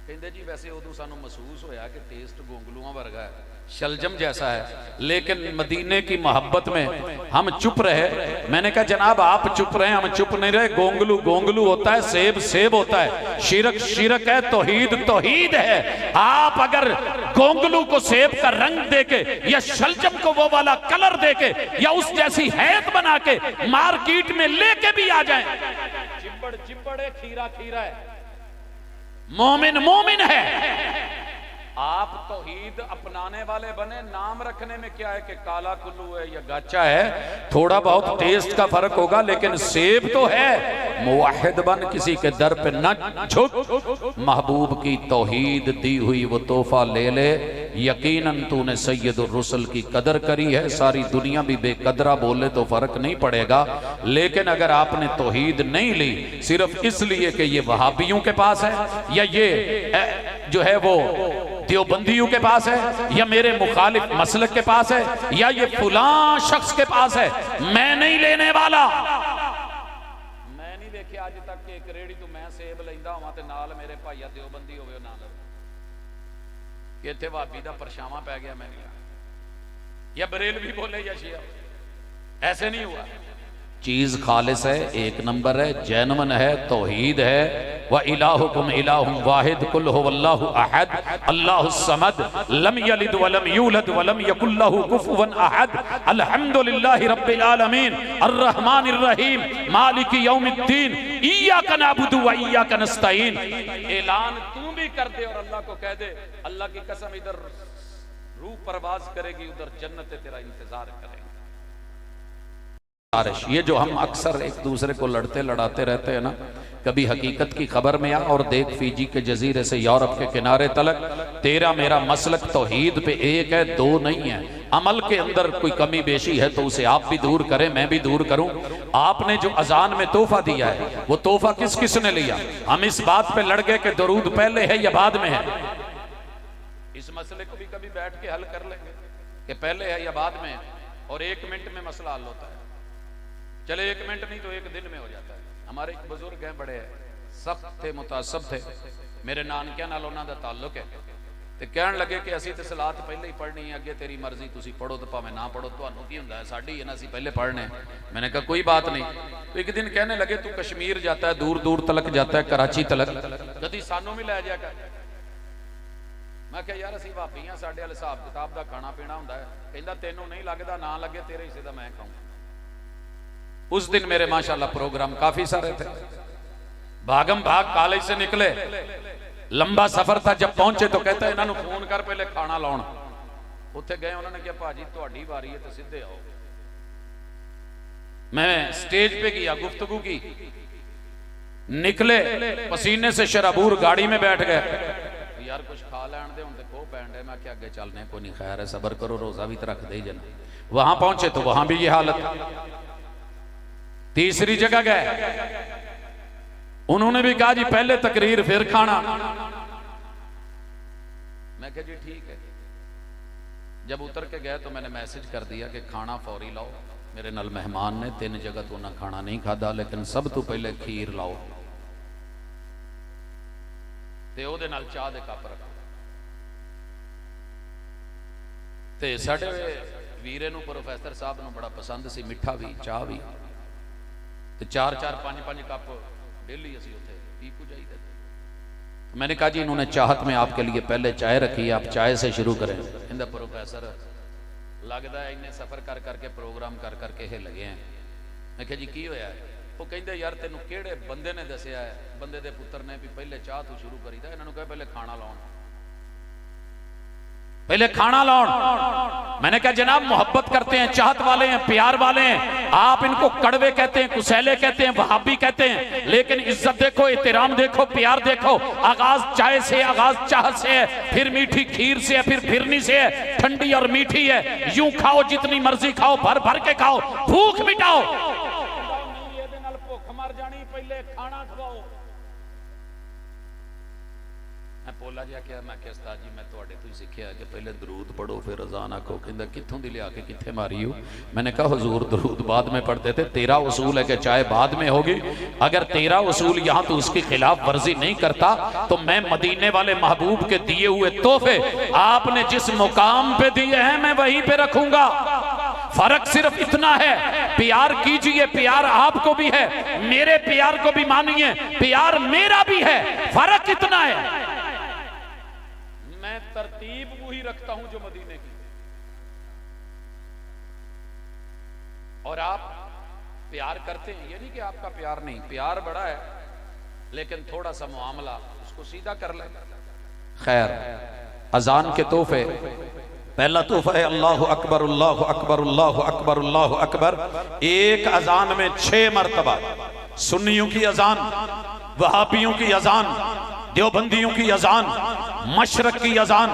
A: कहते जी वैसे उदों सानू महसूस होया कि टेस्ट गोंगलुआं वर्गा है, शलजम जैसा है, लेकिन मदीने की मोहब्बत में हम चुप रहे। मैंने कहा जनाब आप चुप रहे, हम चुप नहीं रहे। गोंगलू गोंगलू होता है, सेब सेब होता है, शिरक शिरक है, तौहीद तौहीद है। आप अगर गोंगलू को सेब का रंग देके या शलजम को वो वाला कलर देके या उस जैसी हैत बना के मार्केट में लेके भी आ जाए, चिब्बड़ चिब्बड़ है, खीरा खीरा है, मोमिन मोमिन है। आप तौहीद अपनाने वाले बने, नाम रखने में क्या है कि काला कुल्लू है या गाचा है, थोड़ा बहुत टेस्ट का फर्क होगा, लेकिन सेब तो है। मुवाहिद बन, किसी के दर पे न झुक, महबूब की तौहीद दी हुई वो तोहफा ले ले। यकीनन तूने सैयदुर रुसल की कदर करी है, सारी दुनिया भी बेकदरा बोले तो फर्क नहीं पड़ेगा। लेकिन अगर आपने तौहीद नहीं ली सिर्फ इसलिए कि ये वहाबियों के पास है या ये जो है वो देवबंदियों के पास है या मेरे मुखालिफ मसलक के पास है या ये फलां शख्स के पास है, मैं नहीं लेने वाला। मैं नहीं देखे आज तक कि एक रेड़ी तो मैं सेब लेंदा होवां ते नाल मेरे भाईया देवबंदी होवे ना लवे कि इत्थे भाबी दा परछावां पै गया मैं या बरेलवी बोले या शिया, ऐसे नहीं हुआ। चीज खालिस है, एक नंबर है, जैनवन है, तौहीद है। व इलाहुकुम इलाहुम वाहिद कुल हुवल्लाहु अहद अल्लाहुस समद लम यलिद व लम यूलद व लम यकुल लहु कुफुवन अहद अल्हम्दुलिल्लाहि रब्बिल आलमीन अर्रहमानिर रहीम मालिकी यौमिद्दीन इय्याका नअबुदु व इय्याका नस्तईन। ऐलान तू भी कर दे और अल्लाह को कह दे, अल्लाह की कसम इधर रूह परवाज करेगी उधर जन्नत तेरा इंतजार करेगी। ये जो हम अक्सर एक दूसरे को लड़ते लड़ाते रहते हैं ना, कभी हकीकत की खबर में आ और देख फीजी के जजीरे से यूरोप के किनारे तलक तेरा मेरा मसलक तौहीद पे एक है, दो नहीं है। अमल के अंदर कोई कमी बेशी है तो उसे आप भी दूर करें, मैं भी दूर करूं। आपने जो अजान में तोहफा दिया है वो तोहफा किस किस ने लिया? हम इस बात पे लड़ गए कि दरूद पहले है या बाद में है। इस मसले को भी कभी बैठ के हल कर लेंगे कि पहले है या बाद में है, और 1 मिनट में मसला हल होता है। चले 1 मिनट नहीं तो 1 दिन में हो जाता है। हमारे एक बुजुर्ग हैं, बड़े सख्त थे, मुतासब थे, मेरे नानकिया नाल उन्हां दा ताल्लुक है, ते कहण लगे कि असीं ते सलात पहले ही पढ़नी है, अगे तेरी मर्जी, तुसीं पढ़ो तो भावें ना पढ़ो, तुहानूं की हुंदा है, साडी है ना, असीं पहले पढ़ने। मैंने कहा कोई बात नहीं। तो एक दिन कहने लगे तू कश्मीर जाता है, दूर दूर तलक जाता है, कराची तलक, कदी सानू भी लै जाया कर। मैं कहा यार असीं भाबी हां, साडे वाले हिसाब किताब दा खाना पीना हुंदा है। कहंदा तैनूं नहीं लगदा, ना लगे तेरे हिस्से दा मैं खाऊं। उस दिन मेरे माशाल्लाह प्रोग्राम काफी सारे थे, भागम भाग कॉलेज से निकले, लंबा सफर था, जब पहुंचे तो कहता है इन्होंने फोन कर पहले खाना लाउण। उत्थे गए, उन्होंने कहा भाजी तुहाडी वारी है तो सीधे आओ। मैं स्टेज पे गया, गुफ्तगू की, निकले पसीने से शराबूर, गाड़ी में बैठ गए। यार कुछ खा लैन दे, हुण ते खो पैण दे। मैं क्या अगे चलने को नहीं, खैर है, सबर करो, रोजा भी तो रख दे जना। वहां पहुंचे तो वहां भी ये हालत। तीसरी जगह गए, उन्होंने भी कहा जी पहले तकरीर फिर खाना। मैं कहा जी ठीक है। जब उतर के गए तो मैंने मैसेज कर दिया कि खाना फौरी लाओ। मेरे नाल मेहमान ने 3 जगह तो उन्हें खाना नहीं खादा, लेकिन सब तो पहले खीर लाओ ते ओदे नाल चाह दे कप रखो। ते साडे वीरे नूं प्रोफैसर साहब नूं बड़ा पसंद सी मिठा भी चाह भी, तो 4-4 5-5 कप डेली असी उसे पी को जाइए। मैंने कहा जी इन्होंने चाहत में आपके लिए पहले चाय रखी है, आप चाय से शुरू करें। इंदा प्रोफेसर लगता है इन्हें सफर कर करके प्रोग्राम कर करके हिल गए हैं। मैं कहा जी की होया? वो कहते यार तेनों केड़े बंदे ने दसिया है, बंदे दे पुत्र ने भी पहले चाह तू शुरू करी था। इन्होंने कहा पहले खाना लाउण, पहले खाना लाउण। मैंने कहा जनाब मोहब्बत करते हैं, चाहत वाले हैं, प्यार वाले हैं, आप इनको कड़वे कहते हैं, कुसैले कहते हैं, वहाबी कहते हैं, लेकिन इज्जत देखो, एहतराम देखो, प्यार देखो। आगाज चाय से, आगाज चाह से है, फिर मीठी खीर से है, फिर फिरनी से है, ठंडी और मीठी है। यूं खाओ जितनी मर्जी खाओ, भर भर के खाओ, भूख मिटाओ। भूख मर जानी, पहले खाना खवाओ। मैं पोला जा क्या, मैं क्या उस्ताद जी मैं तुहाडे तो ही सीखिया कि पहले दरूद पढ़ो फिर अजान आखो। कहंदा कित्थों दी लिया के कित्थे मारी हो? मैंने कहा हुजूर दरूद बाद में पढ़ते थे, तेरा उसूल है कि चाहे बाद में होगी। अगर तेरा उसूल यहाँ तो उसकी खिलाफ वर्जी नहीं करता तो मैं मदीने वाले महबूब के दिए हुए तोहफे आपने जिस मुकाम पे दिए हैं मैं वहीं पे रखूंगा। फर्क सिर्फ इतना है, प्यार कीजिए, प्यार आपको भी है, मेरे प्यार को भी मानिए, प्यार मेरा भी है। फर्क इतना है, मैं तरतीब वही रखता हूं जो मदीने की, और आप प्यार करते हैं। ये नहीं कि आपका प्यार नहीं, प्यार बड़ा है, लेकिन थोड़ा सा मामला उसको सीधा कर ले। खैर, अजान के तोहफे, पहला तोहफा है अल्लाहु अकबर अल्लाहु अकबर अल्लाहु अकबर अल्लाहु अकबर। एक अजान में 6 मरतबा सुन्नियों की अजान, वहाबियों की अजान, देवबंदियों की अजान, मशरक की अजान,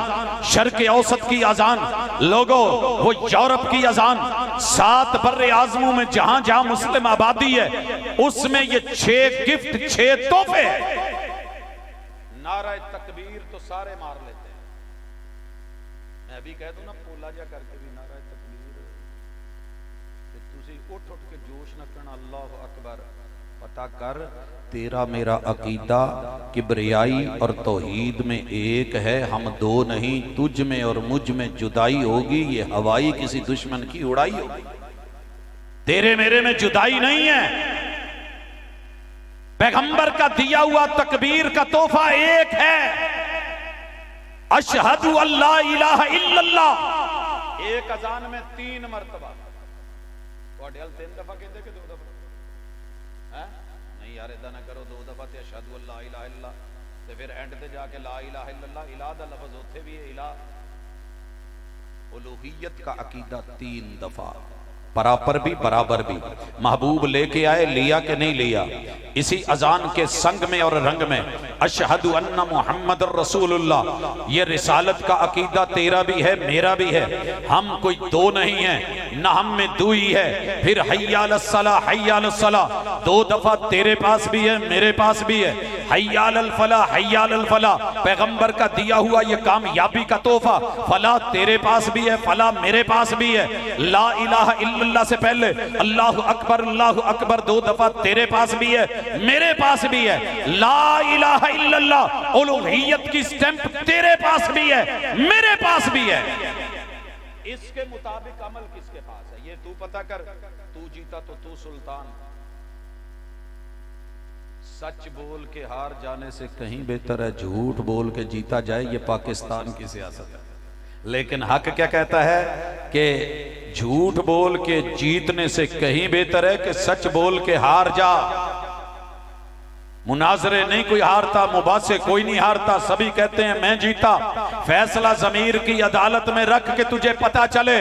A: शर्क औसत की अजान, लोगों वो यूरोप की अजान, 7 बर्रे आजमों में जहां जहां मुस्लिम आबादी है उसमें ये 6 गिफ्ट, 6 तोहफे। नारा तकबीर तो सारे मार लेते हैं, मैं अभी कह दूं ना पोला जा करके भी नारा तकबीर, तुसी उठ उठ के जोश न करना, अल्लाह अकबर। पता कर तेरा मेरा अकीदा किबरियाई और तौहीद में एक है, हम दो नहीं। तुझ में और मुझ में जुदाई होगी, ये हवाई किसी दुश्मन की उड़ाई होगी। तेरे मेरे में जुदाई नहीं है। पैगंबर का दिया हुआ तकबीर का तोहफा एक है, अशहदु अल्ला इलाहा इल्लल्लाह। एक अजान में 3 मरतबा, 3 दफा कहते कि 2 दफा है? नहीं यार इदा ना करो, 2 दफा ते अशहदु अल्ला इलाहा इल्लल्लाह ते फिर एंड ते जाके ला इलाहा इल्लल्लाह। इलाह दा लफ्ज उथे भी है, इलाह उलूहियत का अकीदा 3 दफा, बराबर भी बराबर भी। महबूब लेके आए, लिया कि नहीं लिया? इसी अजान के संग में और रंग में अशहदु अन्ना मुहम्मद रसूलुल्लाह, ये रिसालत का अकीदा तेरा भी है मेरा भी है। हम कोई 2 नहीं है, ना हम में 2 ही है। फिर हय्या अलस सलाह, हय्या अलस सलाह 2 दफा तेरे पास भी है मेरे पास भी है। हय्या अलल फलाह, हय्या अलल फलाह, पैगंबर का दिया हुआ ये कामयाबी का तोहफा। फलाह तेरे पास भी है, फलाह मेरे पास भी है। ला इलाहा इल्लल्लाह से पहले अल्लाहु अकबर 2 दफा तेरे पास भी है मेरे पास भी है। ला इलाहा इल्लल्लाह उलूहियत की स्टैंप तेरे पास भी है मेरे पास भी है। इसके मुताबिक अमल किसके पास है ये तू पता कर। तू जीता तो तू सुल्तान। सच बोल के हार जाने से कहीं बेहतर है झूठ बोल के जीता जाए। ये पाकिस्तान की सियासत है। लेकिन हक क्या कहता है कि झूठ बोल के जीतने से कहीं बेहतर है कि सच बोल के हार जा। मुनाजरे नहीं कोई हारता, मुबासे कोई नहीं हारता, सभी कहते हैं मैं जीता। फैसला ज़मीर की अदालत में रख के तुझे पता चले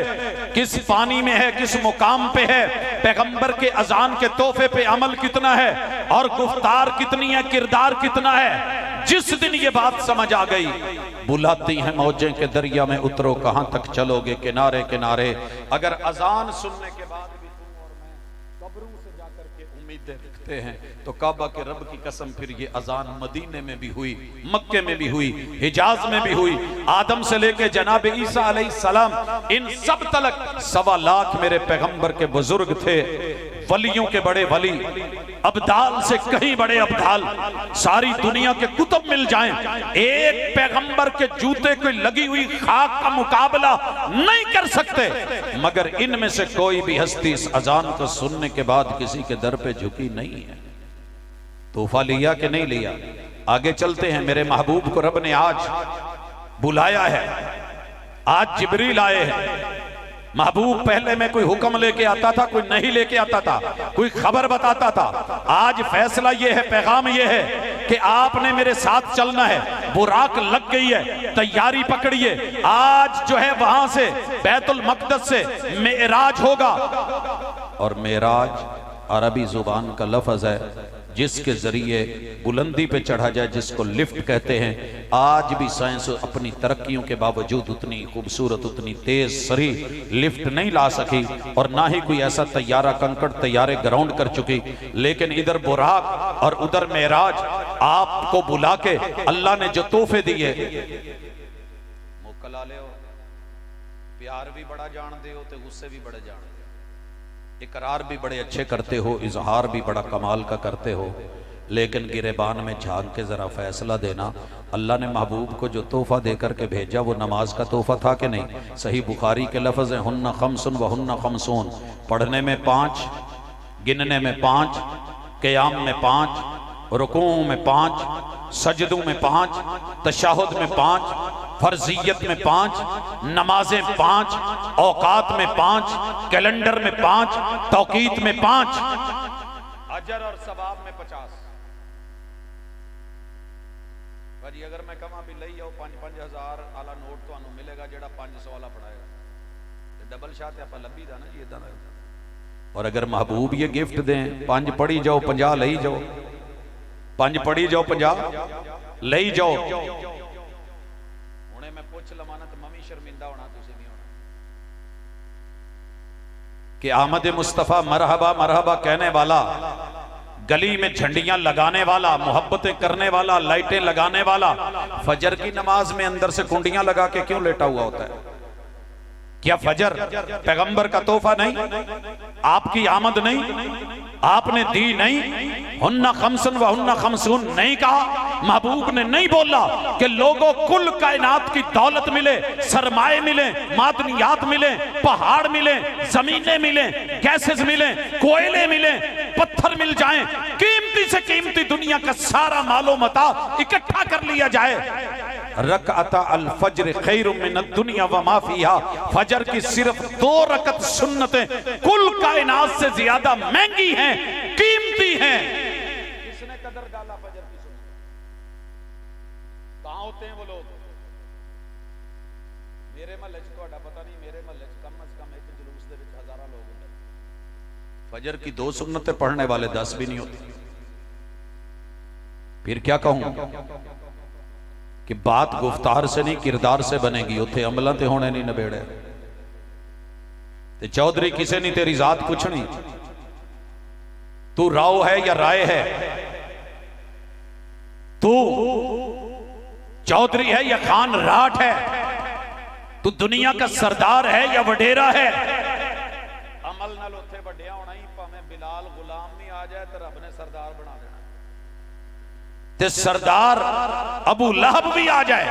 A: किस पानी में है, किस मुकाम पे है, पैगंबर के अजान के तोहफे पे अमल कितना है और गुफ्तार कितनी है, किरदार कितना है। जिस दिन ये बात समझ आ गई, बुलाती हैं मौजें के दरिया में उतरो कहां तक चलोगे किनारे किनारे। अगर अजान सुनने के बाद भी तुम और मैं कब्रों से जाकर के उम्मीदें रखते हैं तो काबा के रब की कसम फिर ये अजान मदीने में भी हुई, मक्के में भी हुई, हिजाज में भी हुई। आदम से लेके जनाब ईसा अलैहिस्सलाम इन सब तलक 1.25 लाख मेरे पैगंबर के बुजुर्ग थे। वलियों के बड़े वली, अब्दाल से कहीं बड़े अब्दाल, सारी दुनिया के कुतुब मिल जाएं, एक पैगंबर के जूते को लगी हुई खाक का मुकाबला नहीं कर सकते। मगर इनमें से कोई भी हस्ती इस अजान को सुनने के बाद किसी के दर पे झुकी नहीं है। तोहफा लिया कि नहीं लिया? आगे चलते हैं। मेरे महबूब को रब ने आज बुलाया है, आज जिब्रील आए हैं। महबूब पहले में कोई हुक्म लेके आता था, कोई नहीं लेके आता था, कोई खबर बताता था। आज फैसला ये है, पैगाम ये है कि आपने मेरे साथ चलना है। बुराक लग गई है, तैयारी पकड़िए। आज जो है वहां से बैतुल मक़दस से मेराज होगा। और मेराज अरबी जुबान का लफ्ज है जिसके जरिए बुलंदी पे चढ़ा जाए, जिसको लिफ्ट कहते हैं। आज भी साइंस अपनी तरक्कियों के बावजूद उतनी खूबसूरत, उतनी तेज सरी लिफ्ट नहीं ला सकी और ना ही कोई ऐसा तैयारा कंकड़ तैयारे ग्राउंड कर चुकी। लेकिन इधर बुराक और उधर मेराज, आपको बुला के अल्लाह ने जो तोहफे दिए, मुकला ले हो, प्यार भी बड़ा जान दे हो, गुस्से भी बड़े जान, इकरार भी बड़े अच्छे करते हो, इजहार भी बड़ा कमाल का करते हो। लेकिन गिरेबान में झांक के जरा फैसला देना। अल्लाह ने महबूब को जो तोहफा देकर के भेजा वो नमाज का तोहफा था कि नहीं? सही बुखारी के लफ्ज़ हैं हुन्ना खमसुन व हुन्ना खमसून। पढ़ने में 5, गिनने में 5, क़याम में 5, रुकू में 5, सजदों में 5, तशहुद में 5, फर्जियत में 5, नमाजें 5, औकात में 5, कैलेंडर में 5, तौकीत में 5, अजर और सवाब में 50। भाजी अगर मैं कमा भी लई जाओ 5-5 हज़ार आला नोट तो मिलेगा जेड़ा 500 वाला पड़ाएगा। डबल शात आप लंबी था ना जी इदा। और अगर महबूब ये गिफ्ट दें 5 पढ़ी जाओ 50 लई जाओ, 5 पढ़ी जाओ 50 लई जाओ। पुछ लवाना तो मम्मी शर्मिंदा होना, तुसी नहीं होना। कि आमद मुस्तफ़ा मरहबा मरहबा कहने वाला, गली में झंडियां लगाने वाला, मोहब्बतें करने वाला, लाइटें लगाने वाला, फजर की नमाज में अंदर से कुंडियां लगा के क्यों लेटा हुआ होता है? क्या फजर पैगंबर का तोहफा नहीं? आपकी आमद नहीं? आपने दी नहीं? हुन्ना खमसन व हुन्ना खमसून नहीं कहा? महबूब ने नहीं बोला कि लोगों कुल कायनात की दौलत मिले, सरमाए मिले, मादनियात मिले, पहाड़ मिले, जमीनें मिले, गैसेस मिले, कोयले मिले, पत्थर मिल जाएं, कीमती से कीमती दुनिया का सारा मालो मता इकट्ठा कर लिया जाए। रकअता अल फज्र खैरुम मिन दुनिया व मा फीहा, फजर की सिर्फ 2 रकत सुन्नतें कुल कायनात से ज्यादा महंगी हैं, कीमती हैं। किसने कदर डाला फजर की सुन्नत? कहां होते हैं वो लोग? मेरे महल्ले च तुहाडा पता नहीं, मेरे महल्ले च कम से कम एक जुलूस दे विच हजारां लोग होंदे। फजर की 2 सुन्नतें पढ़ने वाले 10 भी नहीं होते। फिर क्या कहूं कि बात गुफ्तार से नहीं किरदार से बनेगी, उत्थे अमलां ते होने नहीं नबेड़े। ते चौधरी किसे नहीं तेरी जात पूछनी, तू राव है या राय है, तू चौधरी है या खान राठ है, तू दुनिया का सरदार है या वडेरा है। अमल नाल उत्थे वड्डिया होना ही, भावें बिलाल गुलाम नहीं आ जाए तो रब ने सरदार बना देना, ते सरदार अबू लहब भी आ जाए,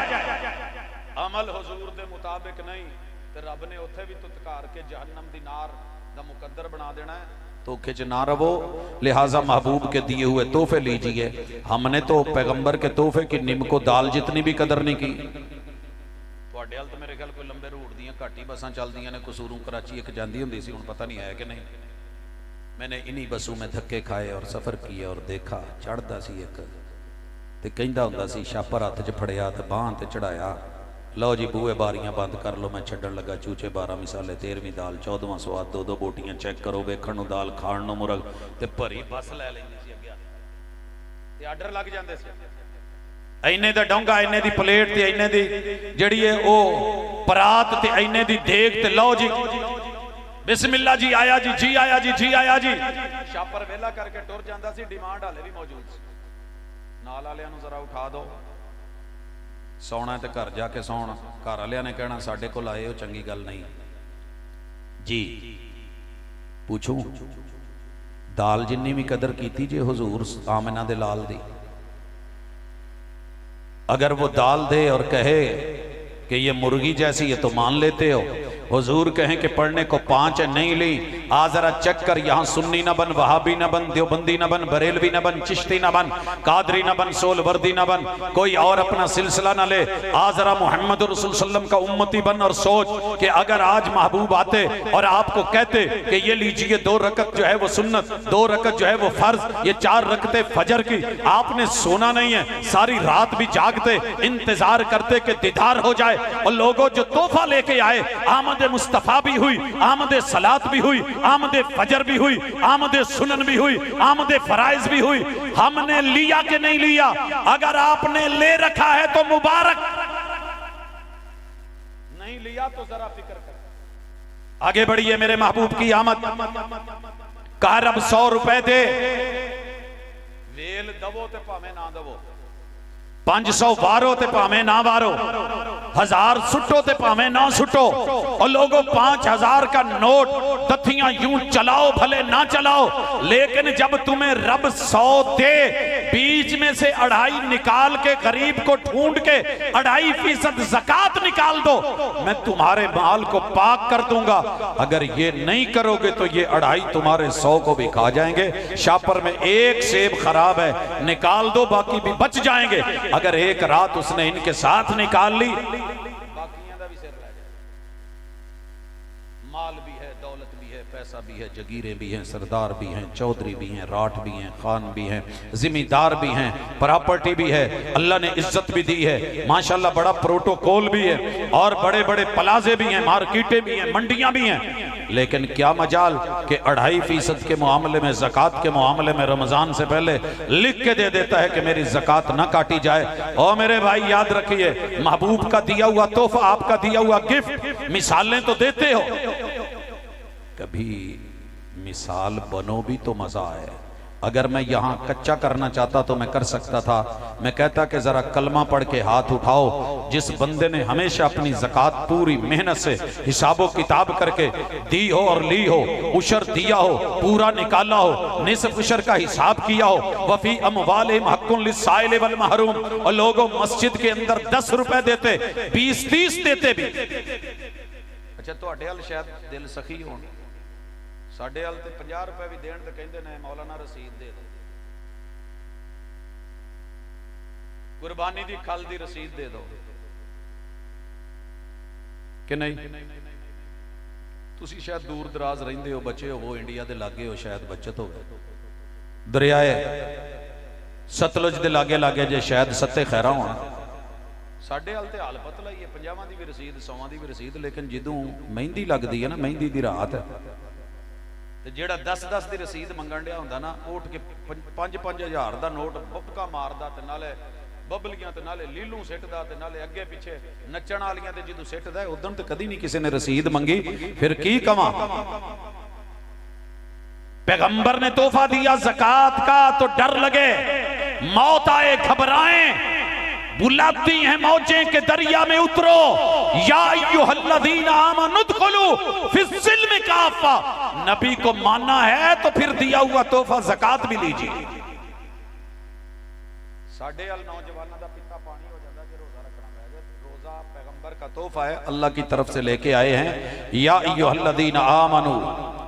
A: अमल हुजूर दे मुताबिक नहीं ते रब ने उत्थे भी तुतकार के जहन्नम दी नार दा मुकद्दर बना देना है। धोखे च ना रवो, लिहाजा महबूब के दिए हुए तोहफे लीजिए। हमने तो पैगंबर के तोहफे की निमको दाल जितनी भी कदर नहीं की। तुहाडे हल तो मेरे ख्याल कोई लंबे रूट दियां घट ही बसां चलदियां ने, कसूरों कराची एक जांदी हुंदी सी, हुण पता नहीं है कि नहीं। मैंने इन्हीं बसों में धक्के खाए और सफर किया और देखा, चढ़दा सी एक ते कहंदा हुंदा सी, छापर हत्थ च फड़िया ते बांह ते चढ़ाया, लो जी बूहे बारियां बंद कर लो, मैं छड्डन लगा चूचे 12 मिसाले 13वीं दाल 14वां स्वाद, 2-2 बोटियां चेक करो, वेखण नूं दाल खाण नूं मुरग, ते भरी बस लै लैंदी सी अगे ते आर्डर लग जांदे सी। इन्ने दा डोंगा, इन्ने दी प्लेट ते इन्ने दी जिहड़ी है ओ परात ते इन्ने दी देग, ते लो जी बिस्मिल्लाह जी आया जी, जी आया जी, जी आया जी। छापर वेला करके टुर जांदा सी, डिमांड हाले भी मौजूद सी। नाल वालियां नूं जरा उठा दो, सौना ते घर जाके सौण, घर वालियां ने कहना साडे कोल आए हो, चंगी गल नहीं जी। पूछूं दाल जिन्नी भी कदर कीती जे हुजूर आमिना दे लाल दी, अगर वो दाल दे और कहे कि ये मुर्गी जैसी है तो मान लेते हो। हुजूर कहें कि पढ़ने को 5 है, नहीं ली, आ जरा चेक कर, यहाँ सुन्नी न बन, वहाबी न बन, देवबंदी न बन, बरेलवी न बन, चिश्ती न बन, कादरी न बन, सोलवर्दी न बन, कोई और अपना सिलसिला न ले, आ जरा मोहम्मद रसूल सल्लम का उम्मती बन और सोच कि अगर आज महबूब आते और आपको कहते कि ये लीजिए 2 रकत जो है वो सुन्नत, 2 रकत जो है वो फर्ज, ये 4 रकते फजर की, आपने सोना नहीं है, सारी रात भी जागते इंतजार करते कि दीदार हो जाए। और लोगों जो तोहफा लेके आए, आमद मुस्तफा भी हुई, आमद सलात भी हुई, आमद फजर भी हुई, आमद सुनन भी हुई, आमद फराइज भी हुई। हमने लिया कि नहीं लिया? अगर आपने ले रखा है तो मुबारक, नहीं लिया तो जरा फिक्र कर। आगे बढ़िए, मेरे महबूब की आमद। कहा रब 100 रुपए दे, वेल दवो ते भावे ना दवो, 500 वारो ते भावे ना वारो, 1000 सुटो ते भावे ना सुटो। और लोगों 5000 का नोट दथियां यूं चलाओ भले ना चलाओ, लेकिन जब तुम्हें रब 100 दे, बीच में से 2.5 निकाल के गरीब को ढूंढ के 2.5% ज़कात निकाल दो, मैं तुम्हारे माल को पाक कर दूंगा। अगर ये नहीं करोगे तो ये 2.5 तुम्हारे 100 को भी खा जाएंगे। शापर में 1 सेब खराब है, निकाल दो, बाकी भी बच जाएंगे। अगर एक रात उसने इनके साथ निकाल ली, बाकियां दा भी सिर लै जाए। माल भी है, दौलत भी है, पैसा भी है, जगीरें भी हैं, सरदार भी हैं, चौधरी भी हैं, राठ भी हैं, खान भी हैं, जिम्मेदार भी हैं, प्रॉपर्टी भी है, अल्लाह ने इज्जत भी दी है, माशाल्लाह बड़ा प्रोटोकॉल भी है, और बड़े बड़े प्लाजे भी हैं, मार्केटें भी हैं, मंडियां भी हैं। लेकिन क्या मजाल कि 2.5% के मामले में, ज़कात के मामले में रमज़ान से पहले लिख के दे देता है कि मेरी ज़कात ना काटी जाए। और मेरे भाई याद रखिए, महबूब का दिया हुआ तोहफा, आपका दिया हुआ गिफ्ट, मिसालें तो देते हो, कभी मिसाल बनो भी तो मजा है। अगर मैं यहां कच्चा करना चाहता तो मैं कर सकता था। मैं कहता कि जरा कलमा पढ़ के हाथ उठाओ, जिस बंदे ने हमेशा अपनी ज़कात पूरी मेहनत से हिसाबो किताब करके दी हो और ली हो, उशर दिया हो, पूरा निकाला हो, निस्फ उशर का हिसाब किया हो, वफी अमवालिहिम हक्कुन लिस्साइल वल महरूम, और लोगों मस्जिद के अंदर 10 रुपए देते, 20-30 देते भी। अच्छा तुहाडे हल शायद दिल सखी हो, साडे हल ते 50 रुपए भी देण ते कहंदे ने मौलाना रसीद दे दो, कुर्बानी दी खल दी रसीद दे दो कि नहीं। तुसी शायद दूर दराज रहिंदे हो, बचे हो वो इंडिया दे लागे हो, शायद बचत हो दरियाए सतलुज दे लागे लागे जे शायद सत्ते खैरा होना। साडे हल ते हाल पतला ही है, 50 दी भी रसीद, 100 दी भी रसीद, लेकिन जदों मेहंदी लगदी है ना, मेहंदी दी रात है ते जेड़ा 10-10 दी रसीद मंगण दिया हुंदा ना, उठ के 5-5 हज़ार दा नोट बबका मारदा ते नाले बबलियां ते नाले लीलू सिटदा ते नाले अगे पिछे नचण वालियां ते जदों सिटदा उदन ते कदी नहीं किसी ने रसीद मंगी। फिर की कवां, पैगंबर ने तोहफा दिया ज़कात का तो डर लगे, मौत आए घबराएं, बुलाती हैं मौजें के दरिया में उतरो, या अय्युहल्लज़ीना आमनु उदखुलू फिस्सिल्म काफ़ा। नबी को मानना है तो फिर दिया हुआ तोहफा ज़कात भी लीजिए। साढ़े अल नौजवानों का पिता पानी हो जाता है, रोजा रखना है, रोजा पैगंबर का तोहफा है, अल्लाह की तरफ से लेके आए हैं। या अय्युहल्लज़ीना आमनु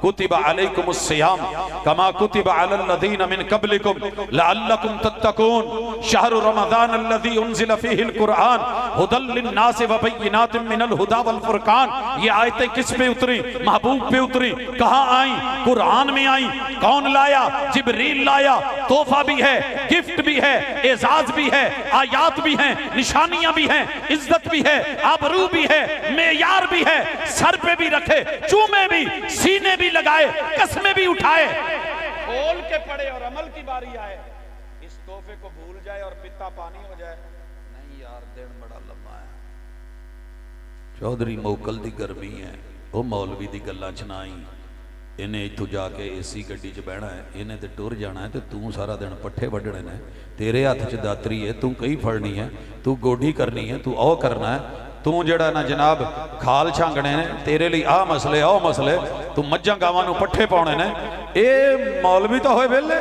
A: कुतिबा अलैकुमुस सियाम कमा कुतिबा अलल लज़ीना मिन क़ब्लिकुम लअल्लकुम तत्तकून शहरु रमज़ान अल्लज़ी उन्ज़िला फ़ीहिल कुरआन हुदल लिन्नास व बय्यिनातिम मिनल हुदा वल फुरकान। ये आयतें किस पे उतरी? महबूब पे उतरी। कहाँ आई? कुरान में आई। कौन लाया? जिब्रील लाया। तोहफा भी है, गिफ्ट भी है, एजाज भी है, आयात भी हैं, निशानियां भी हैं, इज्जत भी है, आबरू भी है, मेयार भी है, सर पे भी रखे, चूमे भी, सीने भी लगाए, कसमें भी उठाए, खोल के पड़े और अमल की बारी आए, इस तोहफे को भूल जाए और पिता पानी हो जाए। नहीं यार, दिन बड़ा लंबा है, चौधरी मोकल दी गर्मी है, वो मौलवी दी गल्लां च ना आई। इन्हें इतों जाके एसी गड्डी च बहना है, इन्हें तो टुर जाना है, तो तू सारा दिन पट्ठे वढ़ने ने, तेरे हथ च दातरी है, तू कई फड़नी है, तू गोडी करनी है, तू ओ करना है, तू जड़ा ना जनाब खाल छांगने ने, तेरे लिए आ मसले ओ मसले, तू मज्जां गावां नूं पट्ठे पाउणे ने। ए मौलवी तो होए वेले।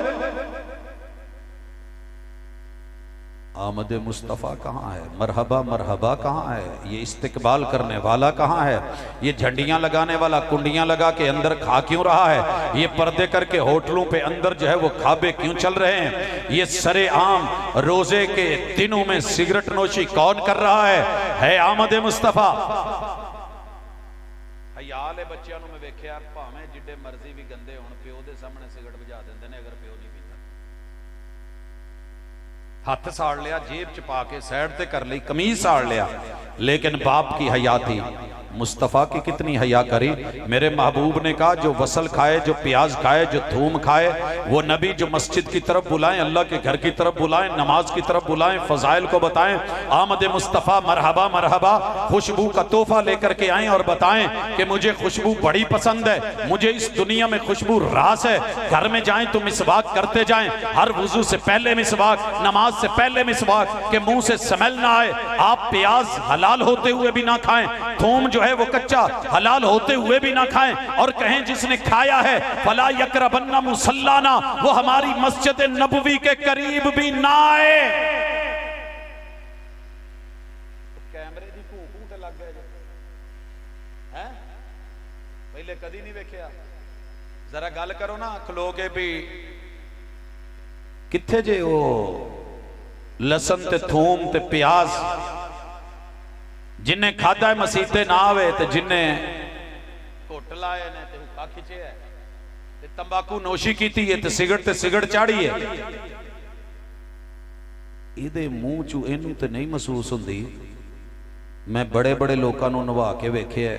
A: आमद मुस्तफ़ा कहाँ है? मरहबा मरहबा कहाँ है? ये इस्तिकबाल करने वाला कहाँ है? ये झंडियाँ लगाने वाला कुंडियाँ लगा के अंदर खा क्यों रहा है? ये पर्दे करके होटलों पे अंदर जो है वो खाबे क्यों चल रहे हैं? ये सरे आम रोजे के दिनों में सिगरेट नोशी कौन कर रहा है आमद मुस्तफ़ा। हयाल है बच्चों में वेख्या, भावें जिड्डे मर्जी भी गंदे होण, प्यो दे सामने सिगरेट बुझा देंदे ने, अगर प्यो नहीं पीता। हाथ साड़ लिया, जेब च पा के साइड ते कर ली, कमीज साड़ लिया, लेकिन बाप की हया थी। मुस्तफ़ा की कितनी हया करी। मेरे महबूब ने कहा जो वसल खाए, जो प्याज खाए, जो थूम खाए, वो नबी जो मस्जिद की तरफ बुलाएं, अल्लाह के घर की तरफ बुलाएं, नमाज की तरफ बुलाएं, फजाइल को बताएं, आमद मुस्तफ़ा मरहबा मरहबा, खुशबू का तोहफा लेकर के आएं और बताएं कि मुझे खुशबू बड़ी पसंद है, मुझे इस दुनिया में खुशबू रास है। घर में जाएं तो मिसवाक करते जाएं, हर वुजू से पहले मिसवाक, नमाज से पहले मिसवाक, के मुंह से स्मेल ना आए। आप प्याज हलाल होते हुए भी ना खाएं, थूम जो है वो कच्चा हलाल होते हुए भी ना खाएं, और कहें जिसने खाया है फला यकरबन्ना मुसल्लाना, वो हमारी मस्जिद नबवी के करीब भी ना आए। कैमरे दी भूख ते लग गए हैं, पहले कदी नहीं वेख्या। जरा गल करो ना खलो के भी, किथे जे वो लसन ते थूम ते प्याज, जिन्हें खादा है मसीते ना आवे, ते जिन्हें घुट लाए ने ते हुक्का खिचे है, ते तंबाकू नोशी कीती है, ते सिगरट चाड़ी है, इहदे मूंह चू इनू ते नहीं महसूस हुंदी। मैं बड़े बड़े लोगों नूं नवा के वेख्या,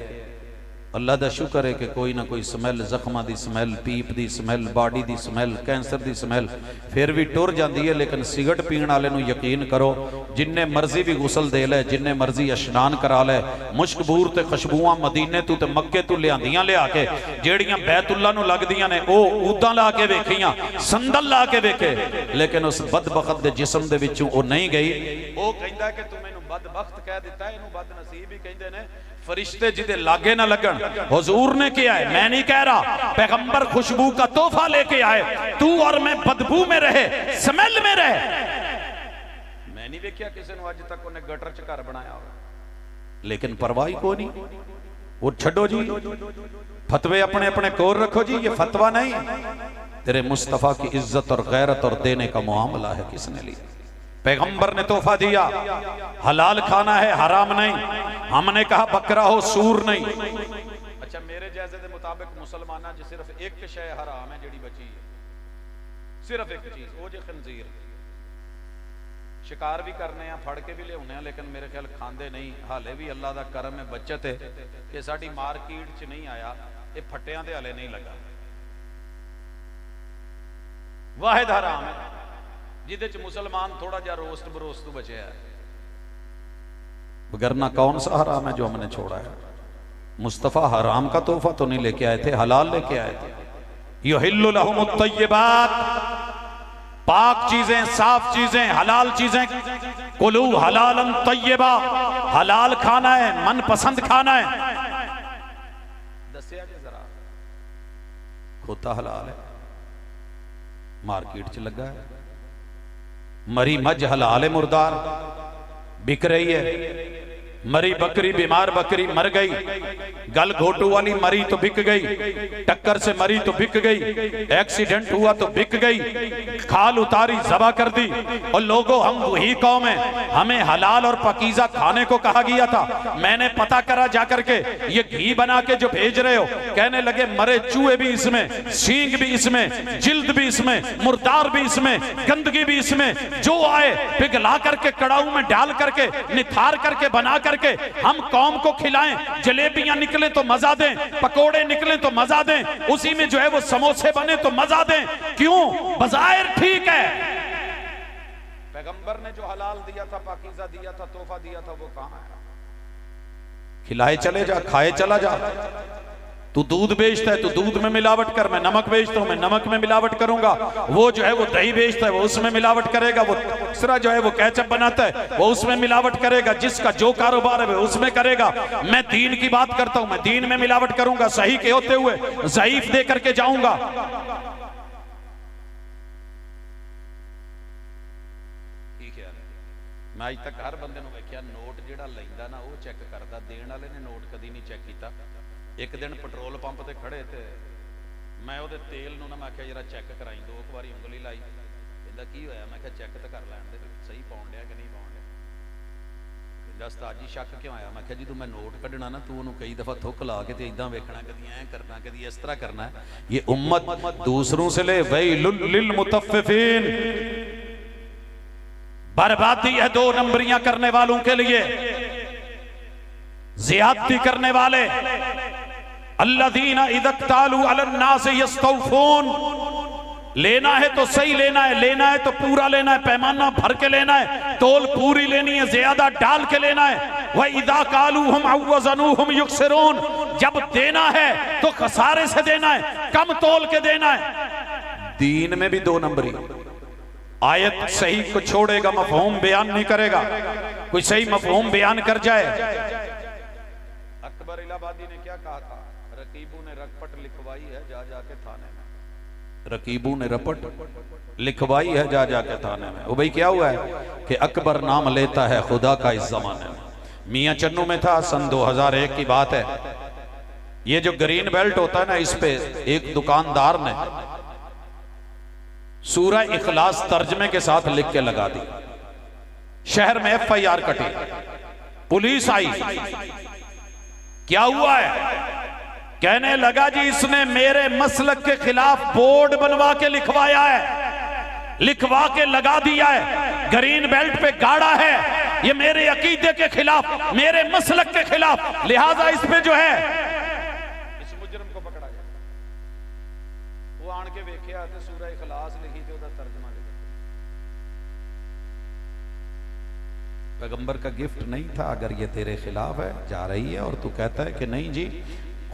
A: अल्लाह का शुक्र है कि कोई ना कोई स्मैल, जख्मां की स्मैल, पीप की स्मैल, बाडी की स्मैल, कैंसर की स्मैल फिर भी टुर जाती है। लेकिन सिगरट पीण वाले नूं यकीन करो, जिन्ने मर्जी भी गुसल दे लै, जिन्ने मर्जी इशनान करा लै, मुश्कबूर ते खुशबूआं मदीने तू ते मक्के तू लियांदियां लिया के जेड़ियां बैतुल्ला नूं लगदियां ने ओह उदां ला के वेखियां, संदल ला के वेखे, लेकिन उस बदबख्त दे जिस्म दे विचों ओह नहीं गई। ओह कहंदा कि तू मैनूं बदबख्त कह दिता, इहनूं बदनसीब ही कहंदे ने। फरिश्ते जिदे लागे ना लगन, हुजूर ने किया है, मैं नहीं कह रहा। पैगंबर खुशबू का तोहफा लेके आए, तू और मैं बदबू में रहे, स्मेल में रहे। मैं नहीं देखा किसी ने अज तक उन्हें गटर च घर बनाया हो, लेकिन परवाह ही कोई नहीं। वो छड्डो जी, फतवे अपने अपने कोर रखो जी, ये फतवा नहीं। तेरे मुस्तफा की इज्जत और गैरत और देने का मामला है, किसने लिया? पैगंबर ने तोहफा दिया, हलाल खाना है, हराम नहीं। हमने कहा बकरा हो, सूर नहीं। अच्छा, मेरे जैसे के मुताबिक मुसलमाना च सिर्फ एक शय हराम है जिहड़ी बची है, सिर्फ एक चीज, वो जो खंजीर। शिकार भी करने हैं, फड़ के भी लियाने, लेकिन मेरे ख्याल खांदे नहीं। हाले भी अल्लाह का करम है, बचत है कि साडी मार्केट च नहीं आया, ये फट्टियां दे हाले नहीं लगा। वाहिद हराम है जिदे च मुसलमान थोड़ा जा रोस्ट बरोस्त बचे है, वगरना कौन सा हराम है जो हमने छोड़ा है? मुस्तफ़ा हराम का तोहफा तो नहीं लेके आए थे, हलाल लेके आए थे। युहिल्लु लहुमुत तय्यिबात, पाक चीजें, साफ चीजें, हलाल चीजें। कुलू हलालन तय्यिबा, हलाल खाना है, मन पसंद खाना है। दसिया जी जरा, खोता हलाल है, मार्केट च लगा है। मरी मझ हलाल मुर्दार बिक रही है। मरी बकरी, बीमार बकरी मर गई, गल घोटू वाली मरी तो बिक गई, टक्कर से मरी तो बिक गई, एक्सीडेंट हुआ तो बिक गई, खाल उतारी जबा कर दी। और लोगों, हम वही कौम है, हमें हलाल और पकीजा खाने को कहा गया था। मैंने पता करा जाकर के, ये घी बना के जो भेज रहे हो, कहने लगे मरे चूहे भी इसमें, सींग भी इसमें, जिल्द भी इसमें, मुर्दार भी इसमें, गंदगी भी इसमें, जो आए पिघला करके कड़ाऊ में डाल करके निथार करके बना करके हम कौम को खिलाएं। जलेबियां निकले तो मजा दें, पकोड़े निकले तो मजा दें, उसी में जो है वो समोसे बने तो मजा दें। क्यों? बज़ाहिर ठीक है, पैगंबर ने जो हलाल दिया था, पाकीज़ा दिया था, तोहफा दिया था, वो कहां है? खिलाए चले जा, खाए चला जा। तू दूध बेचता है, तू दूध में मिलावट कर, मैं नमक बेचता हूं, मैं नमक में मिलावट करूंगा। वो जो है वो दही बेचता है, वो उसमें मिलावट करेगा। वो दूसरा जो है वो केचप बनाता है, वो उसमें मिलावट करेगा। जिसका जो कारोबार है वो उसमें करेगा। मैं दीन की बात करता हूं, मैं दीन में मिलावट करूंगा, सही के होते हुए ज़ईफ दे करके जाऊंगा। मैं अज तक हर बंदे वेख्या नोट जिहड़ा लैंदा ना वो चेक करदा, देण वाले ने नोट कदी नहीं चेक किया। एक दिन पेट्रोल पंप ते खड़े थे, मैं उहदे तेल नूं ना मैं आख्या जरा चेक कराई, दो बारी उंगली लाई, कहंदा की होया? मैं आख्या चेक तो कर लैण दे, सही पाउण डिया कि नहीं पाउण डिया। कहंदा उस्ताद जी शक क्यों आया? मैं आख्या जी तू मैं नोट कढना ना, तू उहनूं कई दफा थुक ला के ते इदां वेखना, कदी ऐ करना, कदी इस तरह करना। ये उम्मत दूसरों से ले वैलुल लिल मुतफ्फिफीन, बर्बादी है दो नंबरियां करने वालों के लिए, ज़ियादती करने वाले। अल्लज़ीना इज़्तालू अलन्नास यस्तौफून, लेना है तो सही लेना है, लेना है तो पूरा लेना है, पैमाना भर के लेना है, तोल पूरी लेनी है, ज्यादा डाल के लेना है। वह इदा कालूहुम अवज़नूहुम युक्सिरून, जब देना है तो खसारे से देना है, कम तोल के देना है। दीन में भी दो नंबरी। आयत सही को छोड़ेगा, मफहूम बयान नहीं करेगा। कोई सही मफहूम बयान कर जाए। अकबर इलाहाबादी ने क्या कहा था? रकीबू ने रपट लिखवाई है जा जाके थाने में। रकीबू ने रपट लिखवाई है जा जाके थाने में। वो भाई क्या हुआ है कि अकबर नाम लेता है खुदा का इस जमाने में। मियाँ चन्नू में था, सन 2001 की बात है। ये जो ग्रीन बेल्ट होता है ना, इस पे एक दुकानदार ने सूरह इखलास तर्जमे के साथ लिख के लगा दी। शहर में FIR कटी, पुलिस आई, क्या हुआ है? कहने लगा जी इसने मेरे मसलक के खिलाफ बोर्ड बनवा के लिखवाया है, लिखवा के लगा दिया है, ग्रीन बेल्ट पे गाड़ा है, ये मेरे अकीदे के खिलाफ, मेरे मसलक के खिलाफ, लिहाजा इस पे जो है वो आन के वेख्या तो सूरह इखलास लिखी तो उसका तर्जमा लिखा। पैगंबर का गिफ्ट नहीं था। अगर ये तेरे खिलाफ है, जा रही है और तू कहता है कि नहीं जी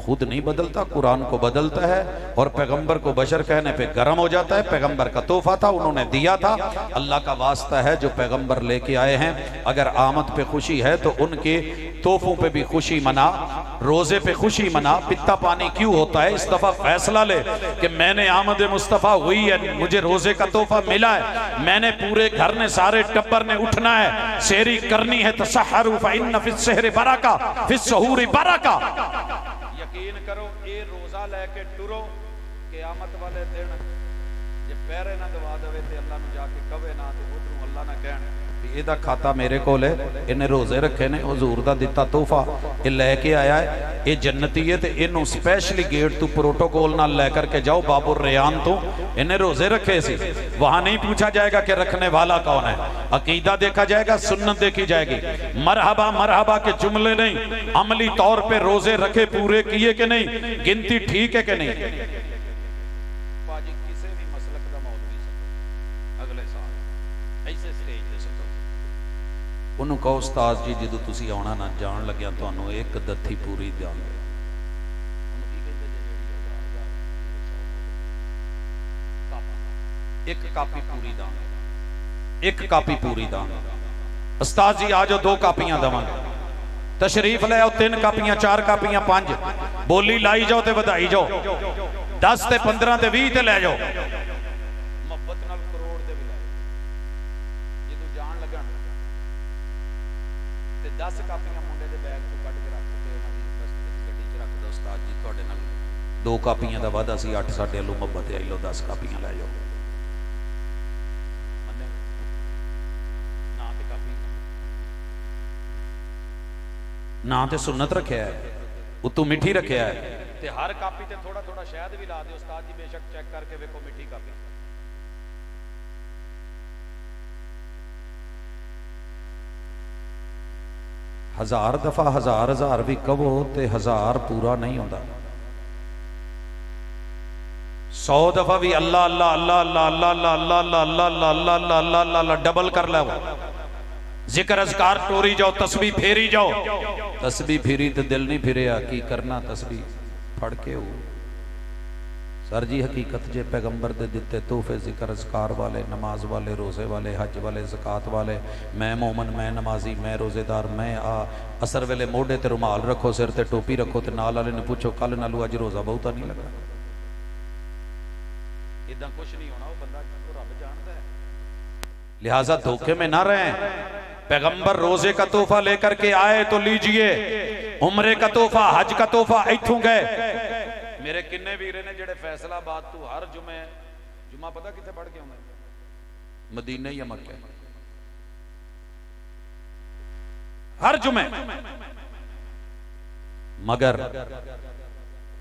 A: खुद नहीं बदलता, कुरान को बदलता है, और पैगंबर को बशर कहने पे गर्म हो जाता है। पैगंबर का तोहफा था, उन्होंने दिया था। अल्लाह का वास्ता है जो पैगंबर लेके आए हैं, अगर आमद पे खुशी है तो उनके तोहफों पे भी खुशी मना, रोजे पे खुशी मना। पित्ता पानी क्यों होता है? इस दफा फैसला ले कि मैंने आमद मुस्तफ़ा हुई है, मुझे रोजे का तोहफा मिला है, मैंने पूरे घर ने सारे टब्बर ने उठना है, सेहरी करनी है। तसहरु फइन्न फिस सहरी बरका फिस सहूरी बरका। यकीन करो ये रोजा लैके टुरो क़यामत वाले दिन जे पैरे ना दवा देवे ते अल्लाह नूं जाके कवे ना ते उधरों अल्लाह ना कहण ਇਹਦਾ ਖਾਤਾ ਮੇਰੇ ਕੋਲ ਹੈ, ਇਹਨੇ ਰੋਜ਼ੇ ਰੱਖੇ ਨੇ, ਹਜ਼ੂਰ ਦਾ ਦਿੱਤਾ ਤੋਹਫਾ ਇਹ ਲੈ ਕੇ ਆਇਆ ਹੈ, ਇਹ ਜन्नती है, तो इनू स्पेशली गेट तू प्रोटोकॉल नाल लै करके जाओ बाबुर रेयान तो। इन्हें रोजे रखे सी, वहां नहीं पूछा जाएगा कि रखने वाला कौन है, अकीदा देखा जाएगा, सुन्नत देखी जाएगी। मरहबा मरहबा के जुमले नहीं, अमली तौर पे रोजे रखे पूरे किए कि नहीं, गिनती ठीक है कि नहीं। ਉਹਨੂੰ ਕਹੋ ਉਸਤਾਦ ਜੀ ਜਦੋਂ ਤੁਸੀਂ ਆਉਣਾ ਨਾ ਜਾਣ ਲੱਗਿਆ ਤੁਹਾਨੂੰ ਇੱਕ ਦੱਥੀ ਪੂਰੀ ਦਿਆਂਗੇ। ਇੱਕ ਕਾਪੀ ਪੂਰੀ ਦਾਂਗੇ, ਇੱਕ ਕਾਪੀ ਪੂਰੀ ਦਾਂਗੇ। ਉਸਤਾਦ ਜੀ ਆ ਜਾਓ 2 ਕਾਪੀਆਂ ਦੇਵਾਂਗੇ। तशरीफ ले आओ 3 कापियां 4 कापियां 5 बोली लाई जाओ ते वधाई जाओ 10 ते 15 ते 20 ते लै जाओ। मोहब्बत नाल करोड़ दे भी लै जे तू जान लगन ते 10 कापियां मुंडे दे बैग चों कढ के रख के उन्हां दी गड्डी च रख दो। उस्ताद जी तुहाडे नाल 2 कापियां दा वादा सी 8 साडे वालों मोहब्बत आई लो 10 कापियां लै जाओ। ना तो सुन्नत रखे है, उतू मिठी रखे है, ते हर कापी ते थोड़ा थोड़ा शहद भी ला दे। उस्ताद जी बेशक चेक करके वेखो मिठी कापी। हजार दफा हजार हजार भी कहो ते हजार पूरा नहीं होता। 100 दफा भी अल्लाह अल्लाह अल्लाह अल्लाह अल्लाह अल्लाह अल्लाह अल्लाह अल्लाह अल्लाह अल्लाह अल्लाह डबल कर लो। जिक्र अज़कार टोरी जाओ, तस्बीह फेरी जाओ। तस्बीह फेरी तो दिल नहीं फिरिया की करना, तस्बीह फड़ के हो। सर जी हकीकत जे पैगंबर दे दिते तोहफे जिक्र अज़कार वाले, नमाज वाले, रोज़े वाले, हज वाले, ज़कात वाले, मैं मोमन, मैं नमाजी, मैं रोज़ेदार, मैं असर वेले मोढ़े ते रुमाल रखो, सिर ते टोपी रखो, ते नाल वाले ने पूछो कल नालू अज रोज़ा बहुता नहीं लगा। इदा कुछ नहीं होना, वो बंदा रब जानता है। लिहाजा धोखे में ना रहें। पैगंबर रोजे का तोहफा लेकर के आए तो लीजिए, उम्रे का तोहफा, हज का तोहफा इथों गए। मेरे किन्ने वीरे ने जेड़े फैसलाबाद तू हर जुमा पता किथे पढ़ के आउंदे, मदीने या मक्के, हर जुमे। मगर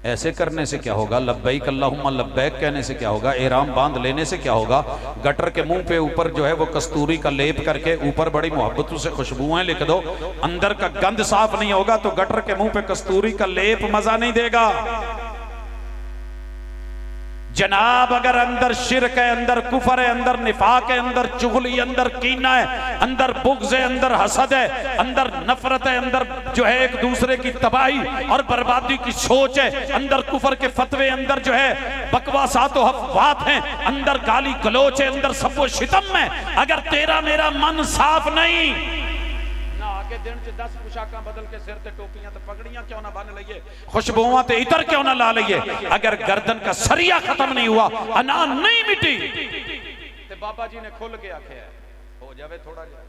A: ऐसे करने से क्या होगा, लब्बैक अल्लाहुम्मा लब्बैक कहने से क्या होगा, एहराम बांध लेने से क्या होगा। गटर के मुंह पे ऊपर जो है वो कस्तूरी का लेप करके ऊपर बड़ी मोहब्बतों से खुशबुएं लिख दो, अंदर का गंद साफ नहीं होगा तो गटर के मुंह पे कस्तूरी का लेप मजा नहीं देगा। जनाब अगर अंदर शिरक है, अंदर कुफर है, अंदर निफाक है, अंदर चुगली, अंदर कीना है, अंदर बुग़्ज़ है, अंदर हसद है, अंदर नफरत है, अंदर जो है एक दूसरे की तबाही और बर्बादी की सोच है, अंदर कुफर के फतवे, अंदर जो है बकवासात और अफ़वाह हैं, अंदर गाली गलोच है, अंदर सबो शितम है। अगर तेरा मेरा मन साफ नहीं के दिन च 10 पोशाकां बदल के सिर ते टोपियां ते पगड़ियां क्यों ना बन लईए, खुशबुआं ते इतर क्यों ना ला लईए। अगर गर्दन का सरिया खत्म नहीं हुआ, अना नहीं मिटी, ते बाबा जी ने खुल के आख्या हो जावे थोड़ा जिहा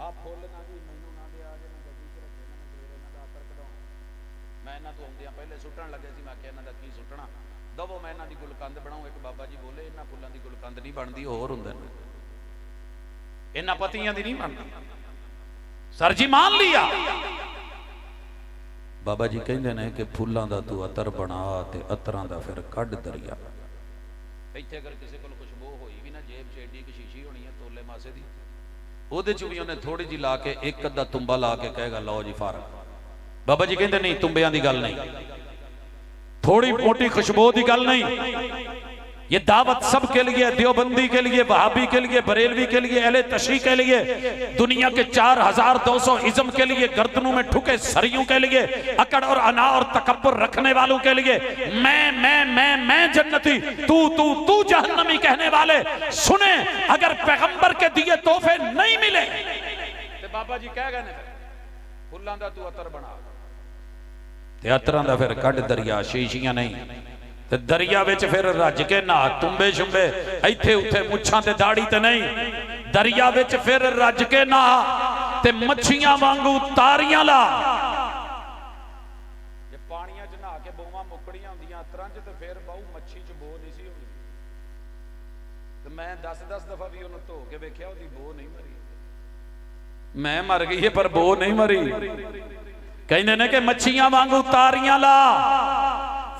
A: आप फुल ना जी मैनू ना दे आ जे ना गड्डी च रखे ना सवेरे ना दा अतर कढाउण। मैं इन्हां तो आउंदियां पहले सुटण लगे सी, मैं आख्या इन्हां दा की सुटना, दवो मैं इन्हां दी गुलकंद बनाऊं। एक बाबा जी बोले इन्हां फुल्लां दी गुलकंद नहीं बनदी, होर हुंदे ने, इन्हां पत्तियां दी नहीं बनदी। सर जी मान लिया। बाबा जी कहते हैं कि फुलों का तू अतर बना ते अतरां दा फिर कढ़ दरिया। इत्थे अगर किसी को खुशबू होई भी ना, जेब च एडी शीशी होनी है तोले मासे दी, ओदे च भी उन्हें थोड़ी जी ला के एक अद्धा तुम्बा ला के कहेगा लो जी फारग। बाबा जी कहते नहीं, तुम्बियां दी गल नहीं, थोड़ी मोटी खुशबू की गल नहीं। ये दावत सबके लिए, देवबंदी के लिए, वहाबी के लिए, बरेलवी के लिए, अहले तशी के लिए, दुनिया के 4200 इज़्म के लिए, गर्दनों में ठुके सरियों के लिए, अकड़ और अना और तकब्बुर रखने वालों के लिए, मैं जन्नती, तू तू तू जहन्नमी कहने वाले सुने, अगर पैगंबर के दिए तोहफे नहीं मिले तो बाबा जी कह गए फुल्लां दा तू अतर बना, अतरां दा फिर कढ़ दरिया, शीशियां नहीं ते दरिया विच फिर रज के नहा, तुम्बे शुंबे इत्थे उत्थे मुछां ते दाढ़ी ते नहीं, दरिया विच फिर रज के नहा ते मच्छियां वांगू तारियां ला। जे पानियां च नहा के बोवां मुकड़ियां हुंदियां अतरां च ते फिर बहु मच्छी च बो नहीं सी होंदी। ते मैं 10-10 दफा भी उहनूं धो के वेखिया, ओहदी बो नहीं मरी। मैं मर गई है पर बो नहीं मरी। कहंदे ने कि मच्छियां वांगू तारियां ला,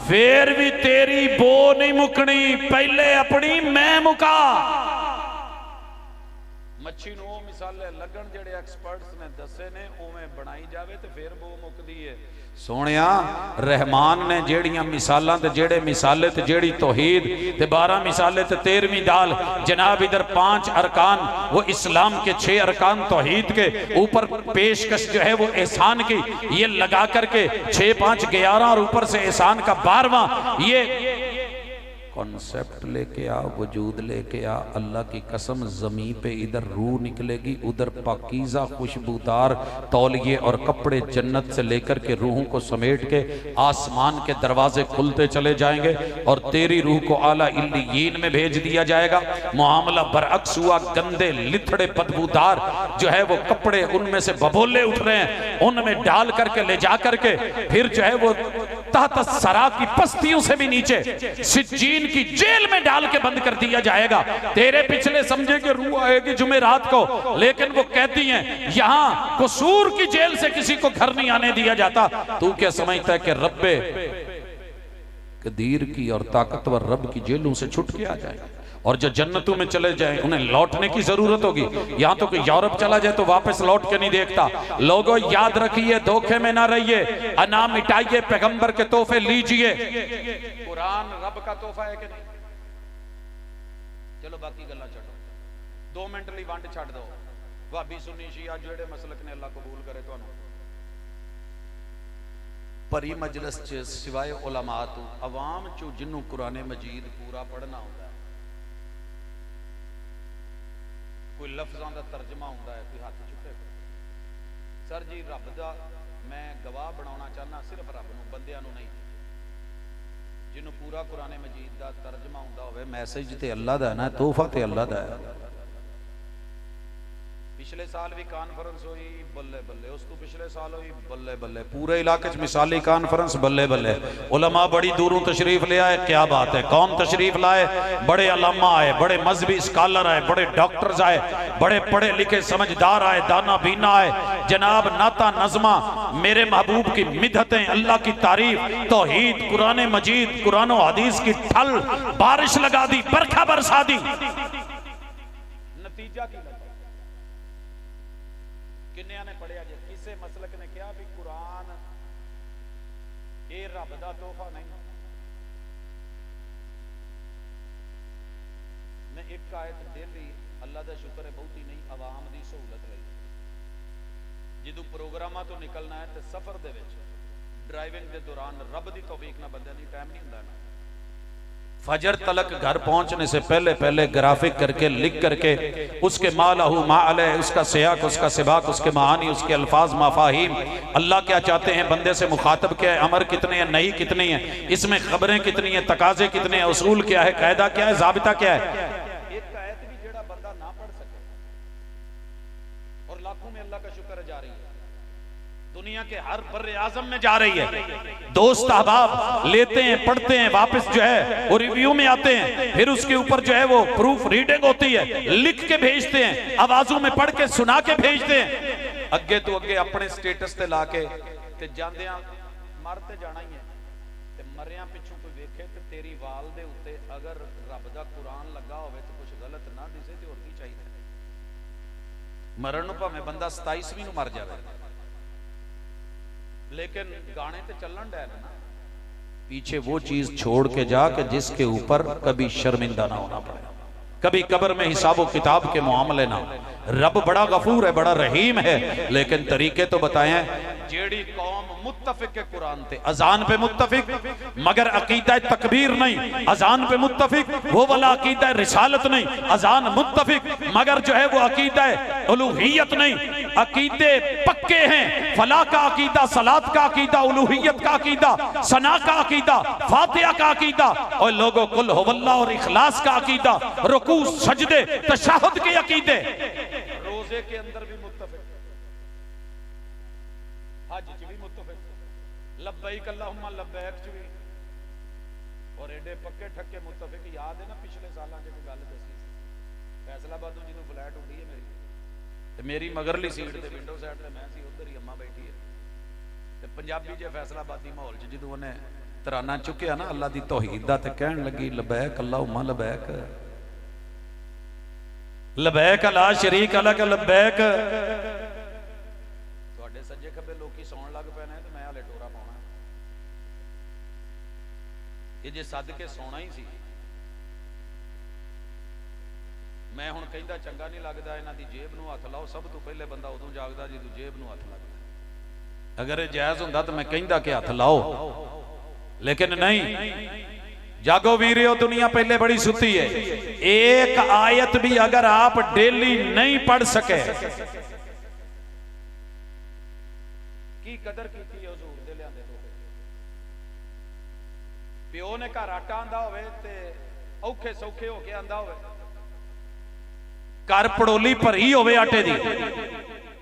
A: फिर भी तेरी बो नहीं मुकनी, पहले अपनी मैं मुका। मच्छी नूं ओह मिसाले लगन जेड़े एक्सपर्ट्स ने दसे ने, उवें बनाई जावे ते फिर बो मुकदी है। सोहणिया रहमान ने जेड़ियां मिसालां ते जेड़े मिसाले ते जेड़ी तौहीद ते 12 मिसाले ते 13वीं दाल, जनाब इधर 5 अरकान, वो इस्लाम के 6 अरकान तौहीद के ऊपर पेशकश जो है वो एहसान की, ये लगा करके 6 5 11 और ऊपर से एहसान का 12वां ये कॉन्सेप्ट लेके आ, वजूद लेके आ। अल्लाह की कसम ज़मीन पे इधर रूह निकलेगी, उधर पाकीज़ा खुशबूदार तौलिए और कपड़े जन्नत से लेकर के रूहों को समेट के आसमान के दरवाजे खुलते चले जाएंगे और तेरी रूह को आला इल्लियीन में भेज दिया जाएगा। मामला बरअक्स हुआ, गंदे लिथड़े बदबूदार जो है वो कपड़े उनमें से बबोले उठ रहे हैं, उनमें डाल करके ले जा करके फिर जो है वो तहत सरा की पस्तियों से भी नीचे सिज्जीन की जेल में डाल के बंद कर दिया जाएगा। तेरे पिछले समझे कि रूह आएगी जुमेरात को, लेकिन वो कहती हैं यहां कसूर की जेल से किसी को घर नहीं आने दिया जाता। तू क्या समझता है कि रब्बे कदीर की और ताकतवर रब की जेलों से छुट के आ जाए और जो जन्नतों में चले जाए उन्हें लौटने की जरूरत होगी। यहां तो कोई यूरोप चला जाए तो वापस लौट के नहीं देखता। लोगों याद रखिए, धोखे में ना रहिए, अना मिटाइए, पैगंबर के तोहफे लीजिए। कुरान रब का तोहफा है कि नहीं? चलो बाकी गल्लां छड्डो, 2 मिनट ਲਈ वंड छड्ड दो। भाभी सुन्नी शिया जेड़े मसलक ने अल्लाह कबूल करे तुहानू भरी मजलिस च सिवाए उलमा तो अवाम चो जिन्हों कुरान मजीद पूरा पढ़ना होता है, कोई लफ्ज़ों का तर्जमा होता है, कोई हाथ चुके सर जी रब का मैं गवाह बनाना चाहना, सिर्फ रब नूं, बंदियां नूं नहीं। जिन्हों पूरा कुरान मजीद का तर्जमा होता हो, मैसेज तो अल्लाह का है ना, तोहफा तो अल्लाह का है। पिछले साल भी कॉन्फ्रेंस हुई, बल्ले बल्ले, उस तो पिछले साल हुई, बल्ले बल्ले, पूरे इलाके मिसाली कॉन्फ्रेंस, बल्ले बल्ले। उलमा बड़ी दूरों तशरीफ ले आए, क्या बात है। कौन तशरीफ लाए? बड़े अल्लामा आए, बड़े मजहबी स्कॉलर आए, बड़े डॉक्टर्स आए, बड़े पढ़े लिखे समझदार आए, दाना बीना आए। जनाब नाता नज़मा, मेरे महबूब की मिदहतें, अल्लाह की तारीफ, तौहीद, कुरान मजीद, कुरान हदीस की ठल बारिश लगा दी, बरखा बरसा दी। नतीजा की किन्निया ने पढ़िया जे? किसे मसलक ने कहा भी कुरान ये रब दा तोहफा नहीं। मैं एक आयत डेली, अल्लाह का शुक्र है बहुती नहीं, आवाम की सहूलत लई जो प्रोग्रामां तो निकलना है तो सफर दे विच ड्राइविंग के दौरान रब की तौफीक ना बंदे नहीं टाइम नहीं हुंदा ना, फजर तलक घर पहुंचने से पहले पहले ग्राफिक करके लिख करके उसके मालहू माले, उसका सियाक, उसका सिबाक, उसके मानी, उसके अल्फाज, माफाहिम, अल्लाह क्या चाहते हैं, बंदे से मुखातब क्या है, अमर कितने हैं, नहीं कितनी है, इसमें खबरें कितनी हैं, तकाजे कितने हैं, उसूल क्या है, कायदा क्या है, जाबिता क्या है। एक आयत भी जेड़ा बंदा ना पढ़ सके और लाखों में अल्लाह का शुक्र जा रही है, दुनिया के हर बर्रे आजम में जा रही है। दोस्त अहबाब लेते हैं, पढ़ते हैं, वापस जो है वो रिव्यू में आते हैं, फिर उसके ऊपर जो है वो प्रूफ रीडिंग होती है, लिख के भेजते हैं, आवाजों में पढ़ के सुना के भेजते हैं। अगे तो अगे अपने स्टेटस ते ला के ते जांदियां मर ते जाना ही है, ते मरिया पिछों कोई वेखे ते तेरी वाल दे उत्ते अगर रब दा कुरान लगा होवे तो कुछ गलत ना दिसे ते होर की चाहिए। मरण नूं भावें बंदा 27वीं नूं मर जावे, लेकिन गाने तो चलन डे ना, पीछे वो चीज छोड़ के जा कि जिसके ऊपर कभी शर्मिंदा ना होना पड़े, कभी कब्र में हिसाब किताब के मामले ना। रब बड़ा गफूर है, बड़ा रहीम है, लेकिन तरीके तो बताए हैं। जेड़ी कौम मुत्तफिक है कुरान पे, अजान पे मुत्तफिक, मगर अकीदा तकबीर नहीं, अजान पे मुत्तफिक, वो वाला अकीदा रिसालत नहीं, अजान मुत्तफिक, मगर जो है वो अकीदा उलूहियत नहीं। अकीदे पक्के हैं, फला का अकीदा, सलात का अकीदा, उलूहियत का अकीदा, सना का अकीदा, फातिहा का अकीदा, और लोगों कुल हुवल्लाह और इखलास का अकीदा, रुकू सजदे तशहुद के अकीदे, रोजे के अंदर भी मुत्तफिक, हज च भी मुत्तफिक, लब्बैक अल्लाहुम्मा लब्बैक च भी, और एडे पक्के ठक्के मुत्तफिक। याद है ना पिछले साल च गल दसी, फैसलाबाद जो फ्लैट उड़ी है मेरी, ते मेरी मगरली सीट ते विंडो साइड ते मैं सी, उधर ही अम्मा बैठी है, ते पंजाबी जे फैसलाबादी माहौल च जो उन्हें तराना चुकिया ना अल्लाह दी तौहीद दा, ते कहन लगी लबैक अल्लाहुम्मा लबैक, लबैक ला शरीक अलग लबैक। तुहाडे सज्जे खब्बे लोकी सौण लग पैने ते मैं हाले टोरा पाउणा, ये जे सद के सोना ही सी। मैं हुण कहंदा चंगा नहीं लगदा, इन्हां दी जेब नूं हथ लाओ, सब तो पहले बंदा उदों जागदा जदों जेब नूं हथ लगदा। अगर ये जायज हुंदा तो मैं कहंदा कि हथ लाओ, लेकिन नहीं। जागो वीरियो, दुनिया पहले बड़ी सुती है। एक आयत भी अगर आप डेली नहीं पढ़ सके, की कदर की हजूर दे लिआंदे तो प्यो ने घर आटा आंदा होवे ते औखे सौखे होके आंदा होवे, घर पड़ोली भरी होवे आटे दी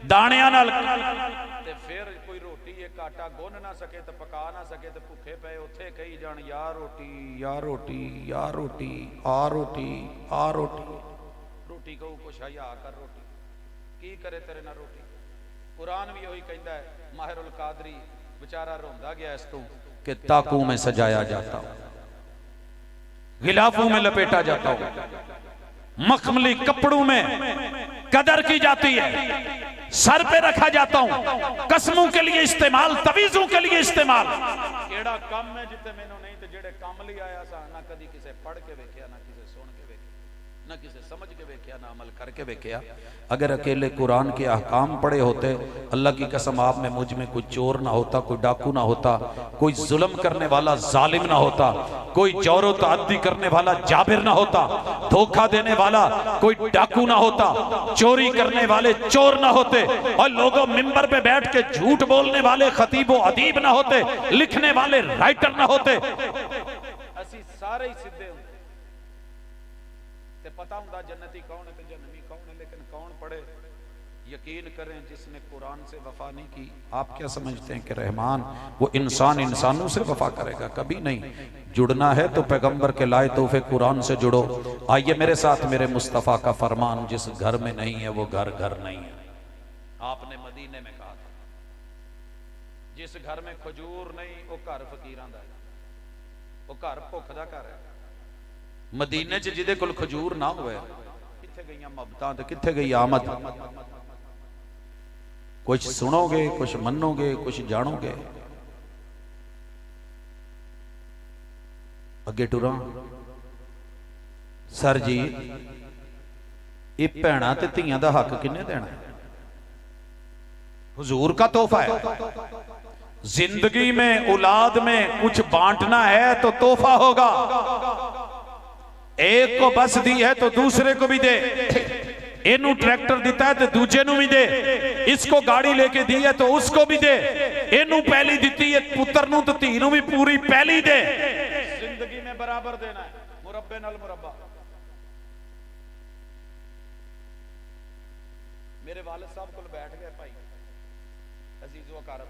A: दाणियां नाल, ते फिर कोई रोटी एक आटा गुन ना सके ते पका ना सके ते भुखे पे उत्थे कही जान या रोटी या रोटी या रोटी आ रोटी आ रोटी। रोटी कहू कुछ हया कर रोटी, की करे तेरे ना रोटी। कुरान भी वही कहता है, माहिरुल कादरी बेचारा रोंदा गया इस तू कि ताकू में सजाया जाता हूं, गिलाफों में लपेटा जाता हूं, मखमली कपड़ों में कदर की जाती है, सर पे रखा जाता हूं, कसमों के लिए इस्तेमाल, तवीजों के लिए इस्तेमाल। केड़ा काम है जिते मैनू नहीं ते जेड़े काम लिए आया सा, ना कदी किसे पढ़ के वेख्या, ना किसे सुन के वेख्या, ना किसे समझ के वेख्या, ना अमल करके वेख्या। अगर अकेले कुरान के अहकाम पढ़े होते, अल्लाह की कसम आप में मुझ में कोई चोर ना होता, कोई डाकू ना होता, कोई जुल्म करने वाला जालिम ना होता, कोई जौरो तअद्दी करने वाला जाबिर ना होता, धोखा देने वाला कोई डाकू ना होता, चोरी करने वाले चोर ना होते, और लोगों मिंबर पे बैठ के झूठ बोलने वाले खतीबो अदीब ना होते, लिखने वाले राइटर ना होते। असी सारे ही सीधे होते ते पता हुंदा जन्नती कौन है ते जहन्नमी कौन है, लेकिन कौन पढ़े। यकीन करें जिसने कुरान से वफा नहीं की, आप क्या समझते हैं कि रहमान वो इंसान इंसानों से वफा करेगा? कभी नहीं। जुड़ना है तो पैगंबर के लाए तोहफे कुरान से जुड़ो। आइए मेरे साथ मेरे मुस्तफ़ा का फरमान, जिस घर में नहीं है वो घर घर नहीं है। आपने मदीने में कहा था, जिस घर में खजूर नहीं वो घर फकीरां दा है, वो घर भुख दा घर है। मदीने च जिदे कोल खजूर ना होवे, किथे गई मुहब्बतां ते किथे गई आमद। कुछ सुनोगे, कुछ मनोगे, कुछ जानोगे। अगे टुरा सर जी, ये भैणा ते धीआं दा हक किन्ने देना? हुजूर का तोहफा है। जिंदगी में औलाद में कुछ बांटना है तो तोहफा होगा। एक को बस दी है तो दूसरे को भी दे। इनू ट्रैक्टर दिता है तो दूजे नू भी दे। इसको गाड़ी लेके दी है तो उसको भी दे। इनू पहली दी है पुत्र नू तो धी नू भी पूरी पहली दे। जिंदगी में बराबर देना है, मुरब्बे नाल मुरब्बा। मेरे वालिद साहब को बैठ गए भाई अजीज वकारब,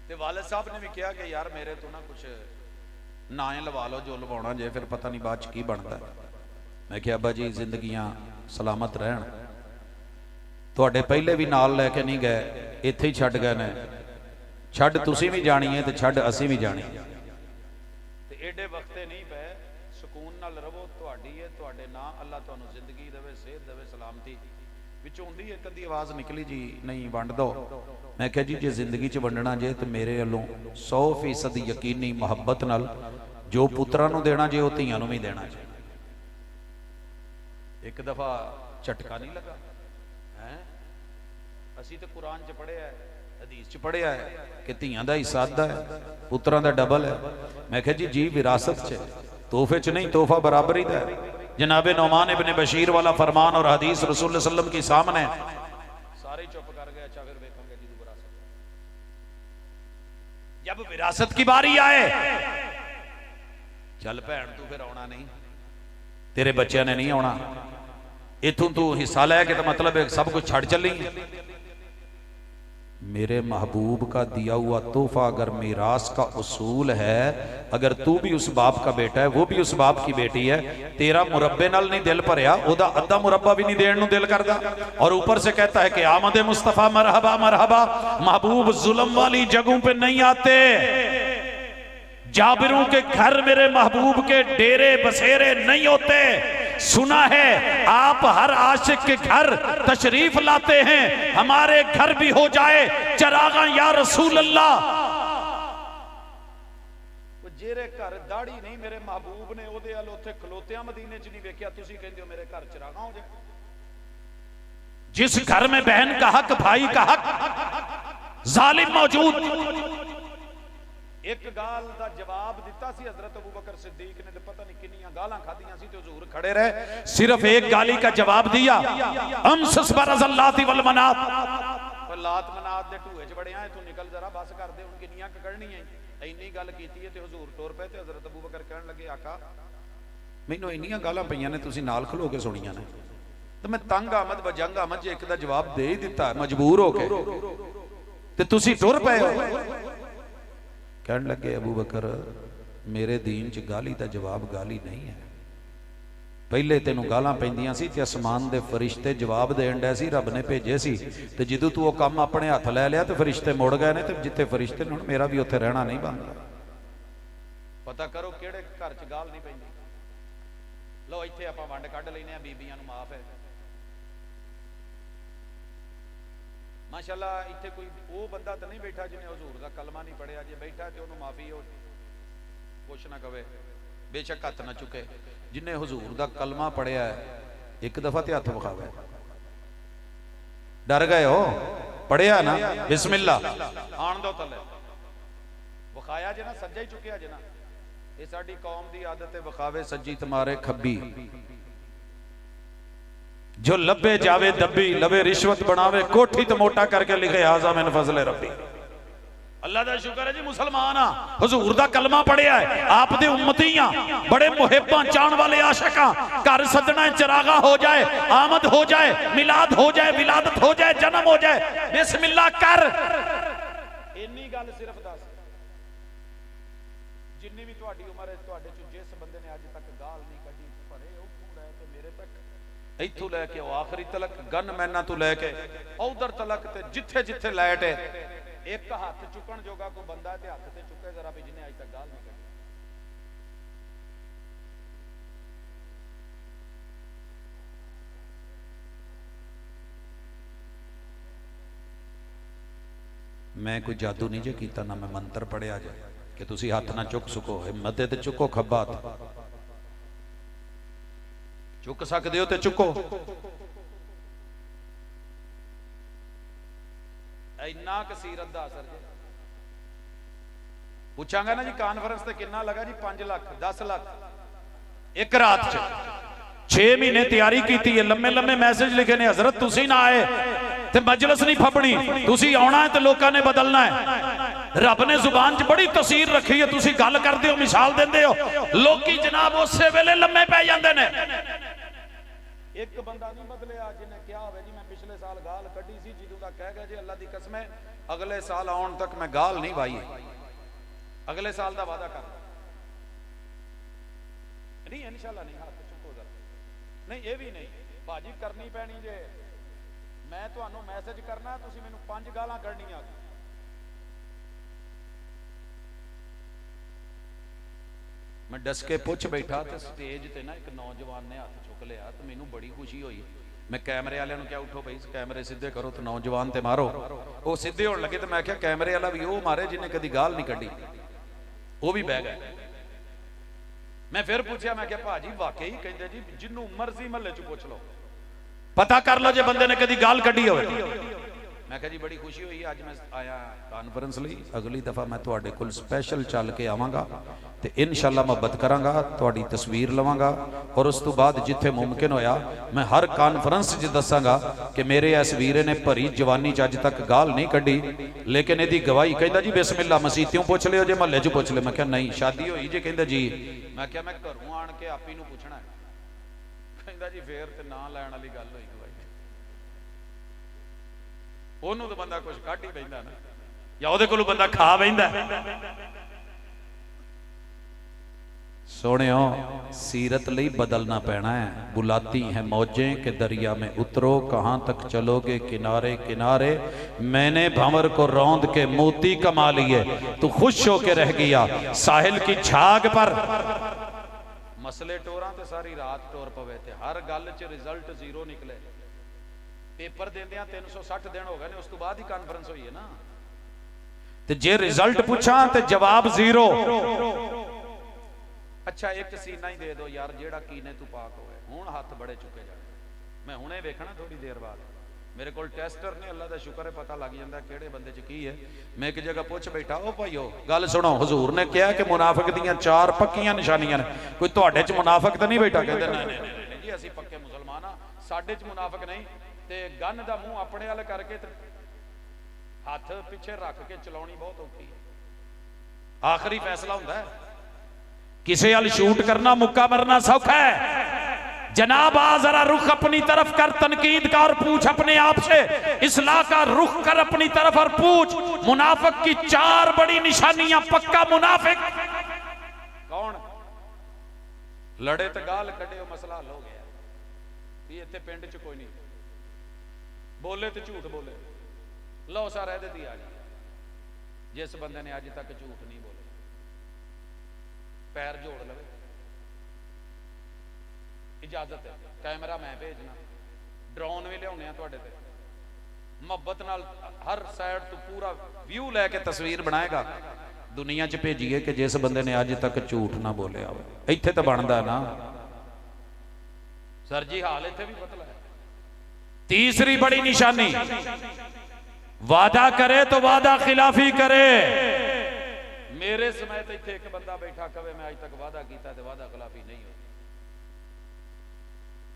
A: ते वालिद साहब ने भी कहा कि यार मेरे तो ना कुछ नाए लवा लो जो लवाना जे, फिर पता नहीं बाद च की बनता है। मैं क्या अब्बा जी जिंदगियां सलामत रहन, तुहाडे पहले भी नाल लैके नहीं गए, इत्थे ही छड्ड गए ने। छड्ड तुसीं भी जानी है ते छड्ड असीं भी जानी है। ते एडे वक्ते नहीं पे, सुकून नाल रवो। तुहाडी है, तुहाडे ना अल्लाह तुहानू जिंदगी देवे, सेहत देवे, सलामती। ਵਿੱਚੋਂ ਹੁੰਦੀ ਇੱਕ ਅੱਧੀ ਆਵਾਜ਼ ਨਿਕਲੀ ਜੀ ਨਹੀਂ ਵੰਡ ਦੋ। मैं क्या जी जे जिंदगी च वंडना जे तो मेरे वालों 100% यकीनी मुहब्बत नाल जो पुत्रां नूं देना जे वो धीआं नूं भी देना जे। एक दफ़ा झटका नहीं लगा है, असी तो कुरान च पढ़िया है, हदीस च पढ़िया है कि धीआं दा हिस्सा अद्धा है, पुत्रां दा डबल है। मैं क्या जी विरासत च तोहफे च नहीं, तोहफा बराबरी दा है। जनाबे नौमान इब्ने बशीर वाला फरमान और हदीस रसूल सल्लम के सामने, सारे चुप कर गए। अच्छा फिर देखोगे जी विरासत, जब विरासत की बारी आए चल भैन तू फिर आना नहीं, तेरे बच्चों ने नहीं आना, इथों तू हिस्सा लैके तो मतलब सब कुछ छड़ चली। मेरे महबूब का दिया हुआ तोहफा अगर मीरास का उसूल है, अगर तू भी उस बाप का बेटा है, वो भी उस बाप की बेटी है, तेरा मुरब्बे नाल नहीं दिल भरिया, ओदा अद्धा मुरब्बा भी नहीं देने नूं दिल करदा। और ऊपर से कहता है कि आमद मुस्तफा मरहबा मरहबा, महबूब जुल्म वाली जगहों पे नहीं आते, जाबिरों के घर मेरे महबूब के डेरे बसेरे नहीं होते। सुना है आप हर आशिक के घर तशरीफ लाते हैं, हमारे घर भी हो जाए चरागा या रसूल अल्लाह। जेरे घर दाढ़ी नहीं मेरे महबूब ने ओदे अल उत्थे खलोतिया मदीने च नहीं वेख्या, तुसी कहंदे हो मेरे घर चरागा हो जाए। जिस घर में बहन का हक, भाई का हक जालिम मौजूद। एक गाल का जवाब दिता सी हजरत अबू बकर सिद्दीक ने, तो पता नहीं कितनी गालां खादियां सी, तो हुजूर खड़े रहे, सिर्फ एक गाली का जवाब दिया, अमसस बरज़ल्लाति वल मनात, लात मनात दे ढूए च बड़े आए, तू निकल जरा बस कर दे, उनकी नियां कढ़नी है। इन्नी गल कीती है ते हुजूर टुर पे, ते हजरत अबू बकर कहन लगे आका मैनूं इन्नियां गालां पईयां ने, तुसीं नाल खलो के सुणीआं ने, तो मैं तंग आमद वजंग आमद जे एक दा जवाब दे ही दिता मजबूर हो के, ते तुसीं टुर पए हो। कहन लगे अबू बकर मेरे दीन च गाली का जवाब गाली नहीं है, पहले तेनों गालां पैंदियां सी ते आसमान दे फरिश्ते जवाब देण डे सी, रब ने भेजे सी, ते जदों तू वो काम अपने हथ लै लिया तो फरिश्ते मुड़ गए ने, ते जिथे फरिश्ते ने हुण मेरा भी उत्थे रहना नहीं बनदा। पता करो किहड़े घर च गाल नहीं पैंदी। लो इत्थे आपां वंड कढ लैने आ, बीबियां नूं माफ है माशाअल्लाह। इत्थे कोई वो बंदा तो नहीं बैठा जिन्हें हजूर का कलमा नहीं पढ़िया, जे बैठा तो उन्होंने माफी हो कुछ ना कवे, बेशक हथ ना चुके। जिन्हें हजूर का कलमा पढ़िया है एक दफा तो हथ विखावे, डर गए हो, पढ़िया ना बिस्मिल्ला आन दो तले, विखाया जे ना सज्जा ही चुकिया जे ना, ये साडी कौम की आदत है, विखावे सज्जी तुम्हारे खब्बी, जो लबे जावे दबी, लबे रिश्वत बनावे कोठी तो मोटा करके लिखे हाजा मिन फजले रब्बी। अल्लाह दा शुक्र है जी मुसलमान आ, हजूर दा कलमा पढ़िया है, आप दे उम्मती आ, बड़े मुहिब्बां चाहण वाले आशिक आ। घर सजना चरागा हो जाए, आमद हो जाए, मिलाद हो जाए, विलादत हो जाए, जन्म हो जाए, बिस्मिल्लाह कर, इन्नी गल सिर्फ दस। जिन्नी भी तुहाडी उम्र है, तुहाडे चों जिस बंदे ने अज तक गाल नहीं कढ़ी, भरे उठों लैके मेरे तक, इथों लैके आखिरी तलक, गन मैना तो लैके उधर तलक, ते जिथे जिथे लाइट है, एक हाथ चुकन जोगा कोई बंदा है, हाथ से चुके जरा भी जिन्हें अज तक गाल नहीं कढ़ी। मैं कोई जादू नहीं जे कीता, ना मैं मंत्र पढ़िया जे कि तुसी हाथ ना चुक सको, हिम्मत ते चुको, खब्बा हाथ चुक सकते हो तो चुको। इन्ना कसीरत दा असर जी। पूछांगा ना जी कॉन्फ्रेंस ते कितना लगा जी, 5 लाख 10 लाख एक रात च, 6 महीने तैयारी की है, लम्मे लम्मे मैसेज लिखे ने, हजरत तुसी ना आए ते मजलिस नहीं फपनी, तुसी आना है तो लोगों ने बदलना है। रब ने जुबान च बड़ी तसीर रखी है, तुसी गल करते हो, मिसाल देंदे हो, लोकी जनाब उस वेले लम्मे पै जांदे ने। एक बंदा नहीं बदलिया जिन्हें क्या हो जी मैं पिछले साल गाल कढ़ी सी, जिदों दा कह गया जी अल्लाह दी कसम है अगले साल आउण तक मैं गाल नहीं वाई, अगले साल दा वादा कर नहीं, इंशाअल्लाह नहीं, हाथ चुको जरा नहीं, ये भी नहीं भाजी करनी पैनी जे, मैं तुहानू मैसेज करना, तुसी मैनू 5 गालां कढ़नियां। मैं डस के पुछ बैठा तो स्टेज ते ना एक नौजवान ने हाथ चुक लिया, तो मैनू बड़ी खुशी हुई, मैं कैमरे वाले क्या उठो भाई कैमरे सीधे करो तो नौजवान ते मारो, वो सीधे होने लगे तो मैं क्या कैमरे वाला भी वो मारे जिन्हें कभी गाल नहीं कढ़ी, वो भी बह गए। मैं फिर पूछा मैं क्या भाजी वाकई कहते जी जिन्हों मर्जी महल्ले च पूछ लो पता कर लो जे बंदे ने कभी गाल कढ़ी हो। मैं कहा जी बड़ी खुशी हुई अज मैं आया कॉन्फ्रेंस लई, अगली दफा मैं तुहाडे कोल स्पैशल चल के आवांगा ते इंशाअल्लाह मुहब्बत करांगा, तुहाडी तस्वीर लवांगा और उस तो बाद जिथे मुमकिन होया मैं हर कॉन्फ्रेंस च दसांगा कि मेरे इस वीरे ने भरी जवानी च अज तक गाल नहीं कढ़ी, लेकिन इहदी गवाही कहंदा जी बिस्मिल्लाह मसीतियों पूछ लियो जे महल्ले च पूछ ले। मैं क्या नहीं शादी होई जे, कहंदा जी। मैं क्या मैं घरों आण के आपी नूं पुछना है, कहंदा जी फेर ते ना लैण वाली गल होई गवाही, ਉਹਨੂੰ ਤਾਂ ਬੰਦਾ ਕੁਝ ਕੱਢ ਹੀ ਬੈਂਦਾ ਨਾ ਜਾਂ ਉਹਦੇ ਕੋਲੋਂ ਬੰਦਾ ਖਾ ਬੈਂਦਾ। सोनियो सीरत लई बदलना पैना है, बुलाती हैं मौजें के दरिया में उतरो, कहाँ तक चलोगे किनारे किनारे, मैंने भंवर को रौंद के मोती कमा लिए, तू खुश होके रह गया साहिल की झाग पर। मसले टोरां ते सारी रात टोर पवे ते हर गल च रिजल्ट जीरो निकले। पेपर देंदे 360 दिन हो गए ने, उस तो बाद ही कॉन्फ्रेंस हुई है ना, ते जे रिजल्ट पूछा ते जवाब जीरो। अच्छा एक सीना ही दे दो यार जेड़ा कीने तू पाक होए, हुण हाथ बड़े चुके जाने। मैं हुणे वेखना थोड़ी देर बाद, मेरे कोल टेस्टर ने, अल्लाह दा शुक्र है पता लग जांदा किहड़े बंदे च की है। मैं एक जगह पुछ बैठा, ओ भाईओ गल सुनो, हुजूर ने कहा कि मुनाफिक दियां 4 पक्कियां निशानियां ने, कोई तुहाडे च मुनाफिक तो नहीं बैठा? कहंदे नहीं जी असीं पक्के मुसलमान आ, साडे च मुनाफिक नहीं। ते गन दा मूंह अपने वाल करके ते हाथ पिछे रख के चलाउणी बहुत औखी है। आखिरी फैसला हुंदा है, किसे अल शूट करना मुक्का मरना सौखा है। जनाब आ जरा रुख अपनी तरफ कर तनकीद का और पूछ अपने आप से, इस्लाह का रुख कर अपनी तरफ और पूछ, मुनाफिक की 4 बड़ी निशानियां। पक्का मुनाफिक कौन? लड़े तो गाल कढ़े मसला हल हो गया, ये इत्थे पिंड च कोई नहीं बोले तो झूठ बोले, लो सारा आ जी जिस बंदे ने अज तक झूठ नहीं बोले पैर जोड़ लवे, इजाजत है। कैमरा मैं भेजना, ड्रोन भी लिया तुहाडे ते, मुहब्बत नाल हर साइड तो पूरा व्यू लैके तस्वीर बनाएगा, दुनिया च भेजिए कि जिस बंदे ने अज तक झूठ ना बोलिया हो। इत्थे तो बनदा ना सर जी, हाल इत्थे भी पतला है। तीसरी बड़ी निशानी, वादा करे तो वादा खिलाफी करे। मेरे समय तो इत्थे एक बंदा बैठा कवे मैं आज तक वादा किया तो वादा खिलाफी नहीं हो,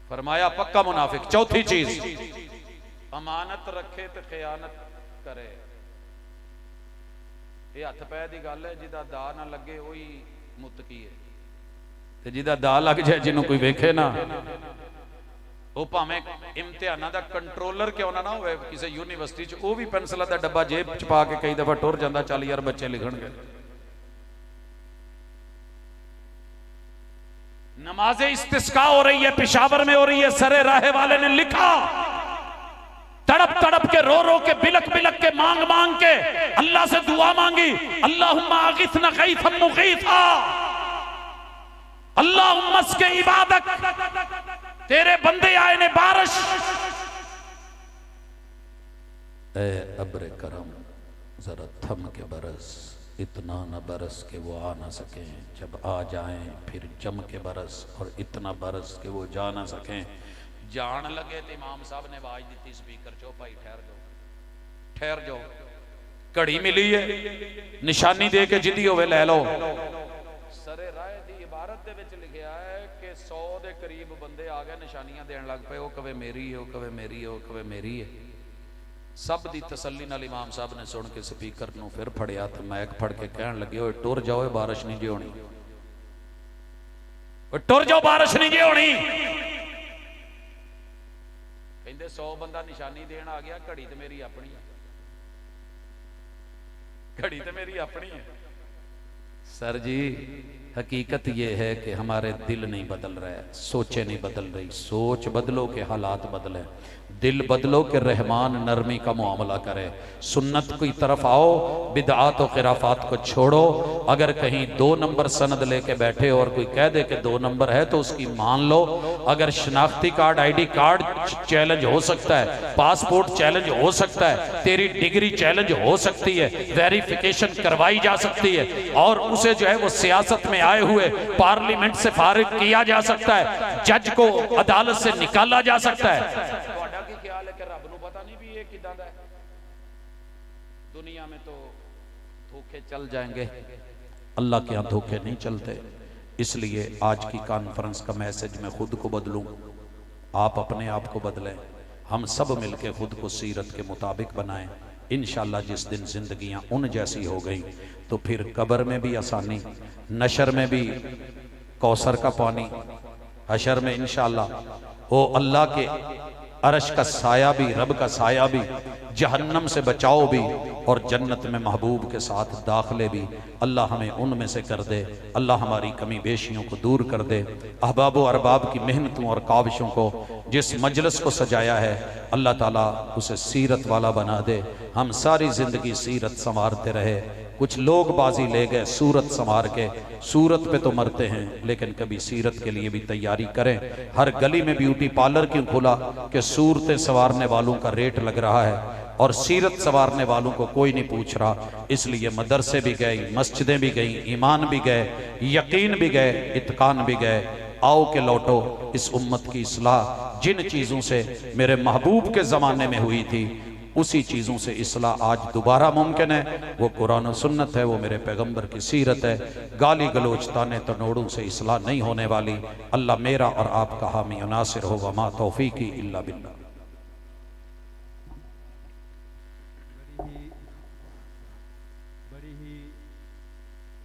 A: फरमाया पक्का मुनाफिक। चौथी चीज, अमानत रखे तो खयानत करे। ये हथ पै की गल है, जिदा दा ना लगे वही मुत्तकी है, ते जिदा दा लग जाए जिन्हों कोई वेखे ना, वो भावें इम्तिहाना का कंट्रोलर क्यों ना हो, किसी यूनिवर्सिटी च वो भी पेंसिल का डब्बा जेब च पा के कई दफा टुर जाता, चल यार बच्चे लिखणगे। नमाज़े इस्तिस्का हो रही है, पेशावर में हो रही है, सरे राहे वाले ने लिखा, तड़प तड़प के रो रो के बिलक बिलक के मांग मांग के अल्लाह से दुआ मांगी, अल्लाहुम्मा आगिथना गैथम मुगीथा, अल्लाहुम्मा अस्के इबादक, तेरे बंदे आए ने बारिश। ए अब्रे करम जरा थम के बरस, इतना न बरस के वो आ ना सके, जब आ जाएं फिर जम के बरस, और इतना बरस के वो जा ना सके। जान लगे तो इमाम साहब ने आवाज दी स्पीकर चो, भाई ठहर जाओ ठहर जाओ, घड़ी मिली है निशानी दे के जिदी होवे ले लो। सरे राय दी इबारत दे विच लिखिया है कि 100 के करीब बंदे आ गए, निशानियां देन लग पे, वो कवे मेरी है, वो कवे मेरी है, वो कवे मेरी है। सब दी तसल्ली नाल इमाम साहब ने सुन के स्पीकर नूं फिर फड़िया तो मैक फड़ के कहन लगे, ओए टुर जाओ बारिश नहीं जी होनी, टुर जाओ बारिश नहीं जी होनी। कहंदे 100 बंदा निशानी देन आ गया, घड़ी तो मेरी अपनी है, घड़ी तो मेरी अपनी है। सर जी हकीकत यह है कि हमारे दिल नहीं बदल रहे, सोचें नहीं बदल रही। सोच बदलो के हालात बदले, दिल बदलो कि रहमान नरमी का मामला करे। सुन्नत की तरफ आओ, बिदआत और खिराफात को छोड़ो। अगर कहीं 2 नंबर सनद लेके बैठे हो और कोई कह दे कि 2 नंबर है तो उसकी मान लो। अगर शनाख्ती कार्ड ID कार्ड चैलेंज हो सकता है, पासपोर्ट चैलेंज हो सकता है, तेरी डिग्री चैलेंज हो सकती है, वेरिफिकेशन करवाई जा सकती है और उसे जो है वो सियासत में आए हुए पार्लियामेंट से फारिग किया जा सकता है, जज को अदालत से निकाला जा सकता है। दुनिया में तो धोखे चल जाएंगे, अल्लाह के यहाँ धोखे नहीं चलते। इसलिए आज की कॉन्फ्रेंस का मैसेज मैं खुद को बदलूं, आप अपने आप को बदलें, हम सब मिलकर खुद को सीरत के मुताबिक बनाएं। इंशाअल्लाह जिस दिन जिंदगियां उन जैसी हो गई तो फिर कब्र में भी आसानी, नशर में भी कौसर का पानी, हशर में इंशाअल्लाह ओ अल्लाह के अरश का साया भी, रब का साया भी, जहन्नम से बचाओ भी और जन्नत में महबूब के साथ दाखिले भी। अल्लाह हमें उनमें से कर दे, अल्लाह हमारी कमी बेशियों को दूर कर दे। अहबाब व अरबाब की मेहनतों और काविशों को, जिस मजलिस को सजाया है, अल्लाह ताला उसे सीरत वाला बना दे। हम सारी ज़िंदगी सीरत संवारते रहे। कुछ लोग बाजी ले गए सूरत संवार के, सूरत पे तो मरते हैं लेकिन कभी सीरत के लिए भी तैयारी करें। हर गली में ब्यूटी पार्लर क्यों खुला कि सूरतें संवारने वालों का रेट लग रहा है और सीरत संवारने वालों को कोई नहीं पूछ रहा। इसलिए मदरसे भी गए, मस्जिदें भी गई, ईमान भी गए, यकीन भी गए, इत्कान भी गए। आओ के लौटो इस उम्मत की इस्लाह जिन चीज़ों से मेरे महबूब के ज़माने में हुई थी उसी चीज़ों से इस्लाह आज दोबारा मुमकिन है। वो कुरान और सुन्नत है, वो मेरे पैगंबर की सीरत है। गाली गलोच ताने तनोड़ों से इस्लाह नहीं होने वाली। अल्लाह मेरा और आपका हामी और नासिर हो, वमा तौफीकी इल्ला बिल्लाह।
B: बड़ी ही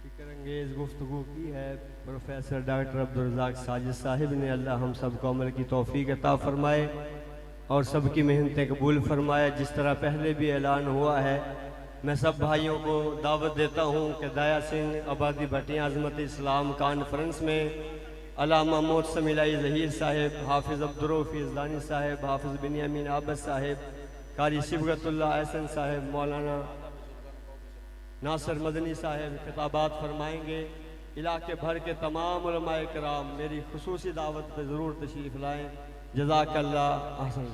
B: फिक्रअंगेज़ गुफ्तगू की है प्रोफेसर डॉक्टर अब्दुल रज़ाक साजिद साहिब ने। अल्लाह हम सब को अमल की तौफीक अता फरमाए और सबकी मेहनतें कबूल फरमाए। जिस तरह पहले भी ऐलान हुआ है, मैं सब भाइयों को दावत देता हूँ कि दया सिंह आबादी भट्टियाँ अज़मत इस्लाम कॉन्फ्रेंस में अल्लामा मोहतसम इलाही ज़हीर साहिब, हाफिज़ अब्दुर्रऊफ़ इज़दानी साहिब, हाफिज़ बिनियामीन आबद साहिब, कारी सिबगतुल्लाह अहसन साहिब, मौलाना नासिर मदनी साहिब खिताबात फरमाएंगे। इलाके भर के तमाम उलमाए किराम मेरी खुसूसी दावत पर ज़रूर तशरीफ़ लाएँ। जज़ाकल्लाह अहसन।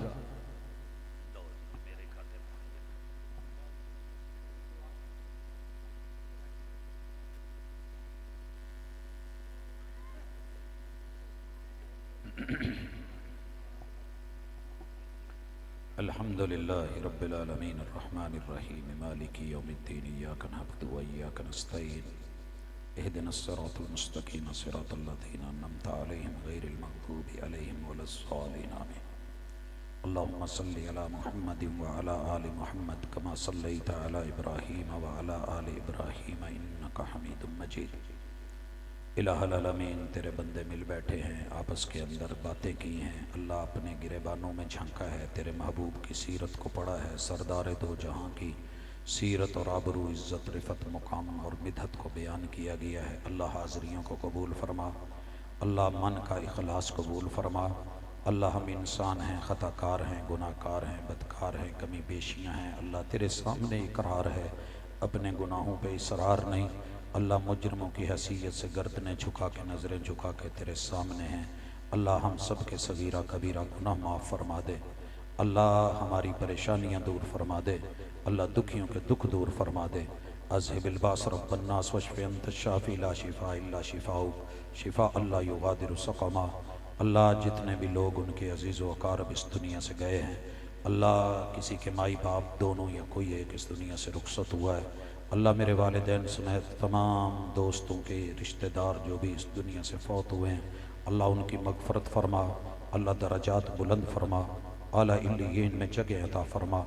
A: अल्हम्दुलिल्लाहि रब्बिल आलमीन अर्रहमानिर रहीम मालिकी यौमिद्दीन इय्याका नअबुदु व इय्याका नस्तईन इहदिनस सिरातल मुस्तकीम सिरातल लज़ीना अनअमता अलैहिम गैरिल मग़दूबि अलैहिम वलस्सालिन आमीन। अल्लाहुम्मा सल्लि अला मुहम्मदिन व अला आलि मुहम्मद कमा सल्लैता अला इब्राहीम व अला आलि इब्राहीम इन्नका हमीदुम मजीद। इलाहुल आलमीन तेरे बंदे मिल बैठे हैं, आपस के अंदर बातें की हैं। अल्लाह अपने गिरेबानों में झांका है, तेरे महबूब की सीरत को पढ़ा है। सरदार दो जहां की सीरत और आबरू इज़्ज़त रिफ़त मुकाम और मिदहत को बयान किया गया है। अल्लाह हाज़रियों को कबूल फरमा, अल्लाह मन का इखलास कबूल फरमा। अल्लाह हम इंसान हैं, ख़ताकार हैं, गुनाहगार हैं, बदकार हैं, कमी बेशियाँ हैं। अल्लाह तेरे सामने इकरार है, अपने गुनाहों पे इसरार नहीं। अल्लाह मुजरमों की हैसियत से गर्दनें झुका के, नज़रें झुका के तेरे सामने हैं। अल्लाह हम सब के सगीरा कबीरा गुनाह माफ़ फरमा दे। अल्लाह हमारी परेशानियाँ दूर फरमा दे। अल्लाह दुखियों के दुख दूर फरमा दे। अज़हिबिल बास रब्बन्नास वश्फ़ि अंत शाफ़ी ला शिफ़ा इल्ला शिफ़ाउक शिफ़ा अल्लाह युगादिरु सक़मा। अल्लाह जितने भी लोग उनके अज़ीज़ व अक़ारब इस दुनिया से गए हैं, अल्लाह किसी के माई बाप दोनों या कोई एक इस दुनिया से रुखसत हुआ है, अल्लाह मेरे वालिदैन समेत तमाम दोस्तों के रिश्तेदार जो भी इस दुनिया से फ़ौत हुए हैं, अल्लाह उनकी मग़फ़रत फ़रमा। अल्लाह दराजात बुलंद फ़रमा, आला इल्लियीन में जगह अता फ़रमा।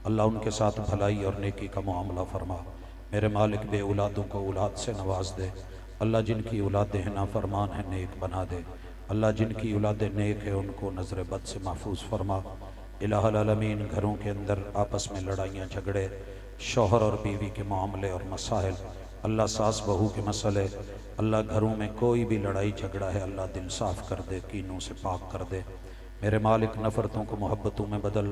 A: अल्लाह उनके साथ भलाई और नेकी का मामला फ़रमा। मेरे मालिक बे औलादों को औलाद से नवाज दे। अल्लाह जिनकी औलादें नाफरमान है नेक बना दे। अल्लाह जिनकी औलादें नेक है उनको नज़र बद से महफूज फरमा। इलाहुल आलमीन घरों के अंदर आपस में लड़ाइयाँ झगड़े, शौहर और बीवी के मामले और मसाइल, अल्लाह सास बहू के मसले, अल्लाह घरों में कोई भी लड़ाई झगड़ा है अल्लाह दिल साफ़ कर दे, कीनों से पाक कर दे। मेरे मालिक नफ़रतों को मोहब्बतों में बदल,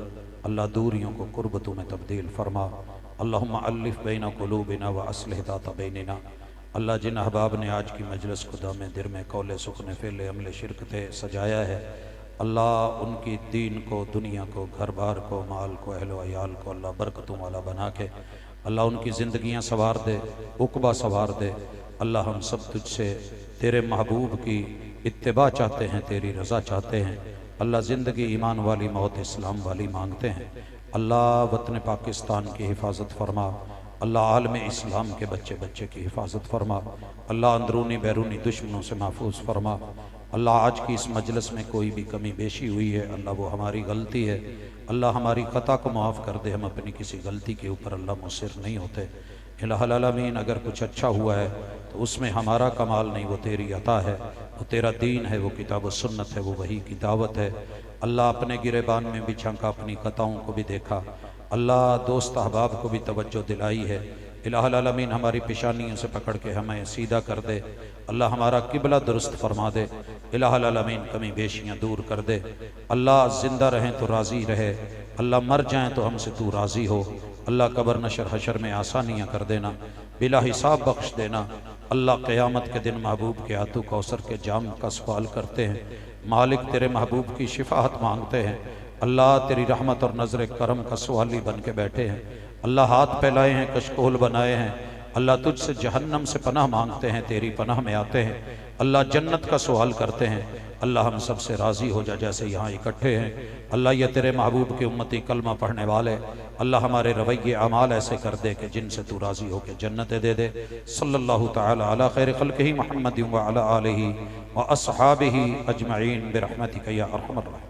A: अल्लाह दूरियों को कुर्बतों में तब्दील फरमा। अल्लाहुम्मा अल्लिफ़ बैना क़ुलूबिना व अस्लिह ज़ाता बैनिना। अल्लाह जिन अहबाब ने आज की मजलिस को दामे दिर में कौले सुखने फ़ेले अमले शिरक थे सजाया है, अल्लाह उनकी दीन को, दुनिया को, घर बार को, माल को, अहल व अयाल को अल्लाह बरकतों वाला बना के अल्लाह उनकी ज़िंदगियाँ संवार दे, उक़बा संवार दे। अल्लाह हम सब तुझसे तेरे महबूब की इत्तिबा चाहते हैं, तेरी रज़ा चाहते हैं। अल्लाह ज़िंदगी ईमान वाली, मौत इस्लाम वाली मांगते हैं। अल्लाह वतन पाकिस्तान की हिफाजत फरमा। अल्लाह आलम इस्लाम के बच्चे बच्चे की हिफाजत फरमा। अल्लाह अंदरूनी बैरूनी दुश्मनों से महफूज फरमा। अल्लाह आज की इस मजलिस में कोई भी कमी बेशी हुई है अल्लाह वो हमारी गलती है। अल्लाह हमारी ख़ता को माफ़ कर दे। हम अपनी किसी गलती के ऊपर अल्लाह मुसिर नहीं होते। इलाहुल आलमीन, अगर कुछ अच्छा हुआ है तो उसमें हमारा कमाल नहीं, वो तेरी अता है, वो तेरा दीन है, वो किताब व सुन्नत है, वो वही की दावत है। अल्लाह अपने गिरेबान में भी झांका, अपनी ख़ताओं को भी देखा। अल्लाह दोस्त अहबाब को भी तवज्जो दिलाई है। इलाहुल आलमीन, हमारी पेशानियों से पकड़ के हमें सीधा कर दे। अल्लाह हमारा किबला दुरुस्त फरमा दे। इलाहुल आलमीन, कमी बेशियाँ दूर कर दे। अल्लाह जिंदा रहें तो राज़ी रहे, अल्लाह मर जाएँ तो हमसे तू राज़ी हो। अल्लाह कब्र नशर हशर में आसानियाँ कर देना, बिला हिसाब बख्श देना। अल्लाह क़यामत के दिन महबूब के आतू कौसर के जाम का सवाल करते हैं। मालिक तेरे महबूब की शिफाअत मांगते हैं। अल्लाह तेरी रहमत और नज़र करम का सवाली बन के बैठे हैं। अल्लाह हाथ फैलाए हैं, कशकोल बनाए हैं। अल्लाह तुझसे जहन्नम से पनाह मांगते हैं, तेरी पनाह में आते हैं। अल्लाह जन्नत का सवाल करते हैं। अल्लाह हम सब से राज़ी हो जा जैसे यहाँ इकट्ठे हैं। अल्लाह ये तेरे महबूब के उम्मती कलमा पढ़ने वाले, अल्लाह हमारे रवैये अमाल ऐसे कर दे कि जिनसे तू राज़ी हो के जन्नतें दे दे। सल्लल्लाहु तआला अला खैर खल्क़िही मुहम्मदिन व अला आलिही व अस्हाबिही अजमईन बिरहमतिका या अरहमर राहिमीन।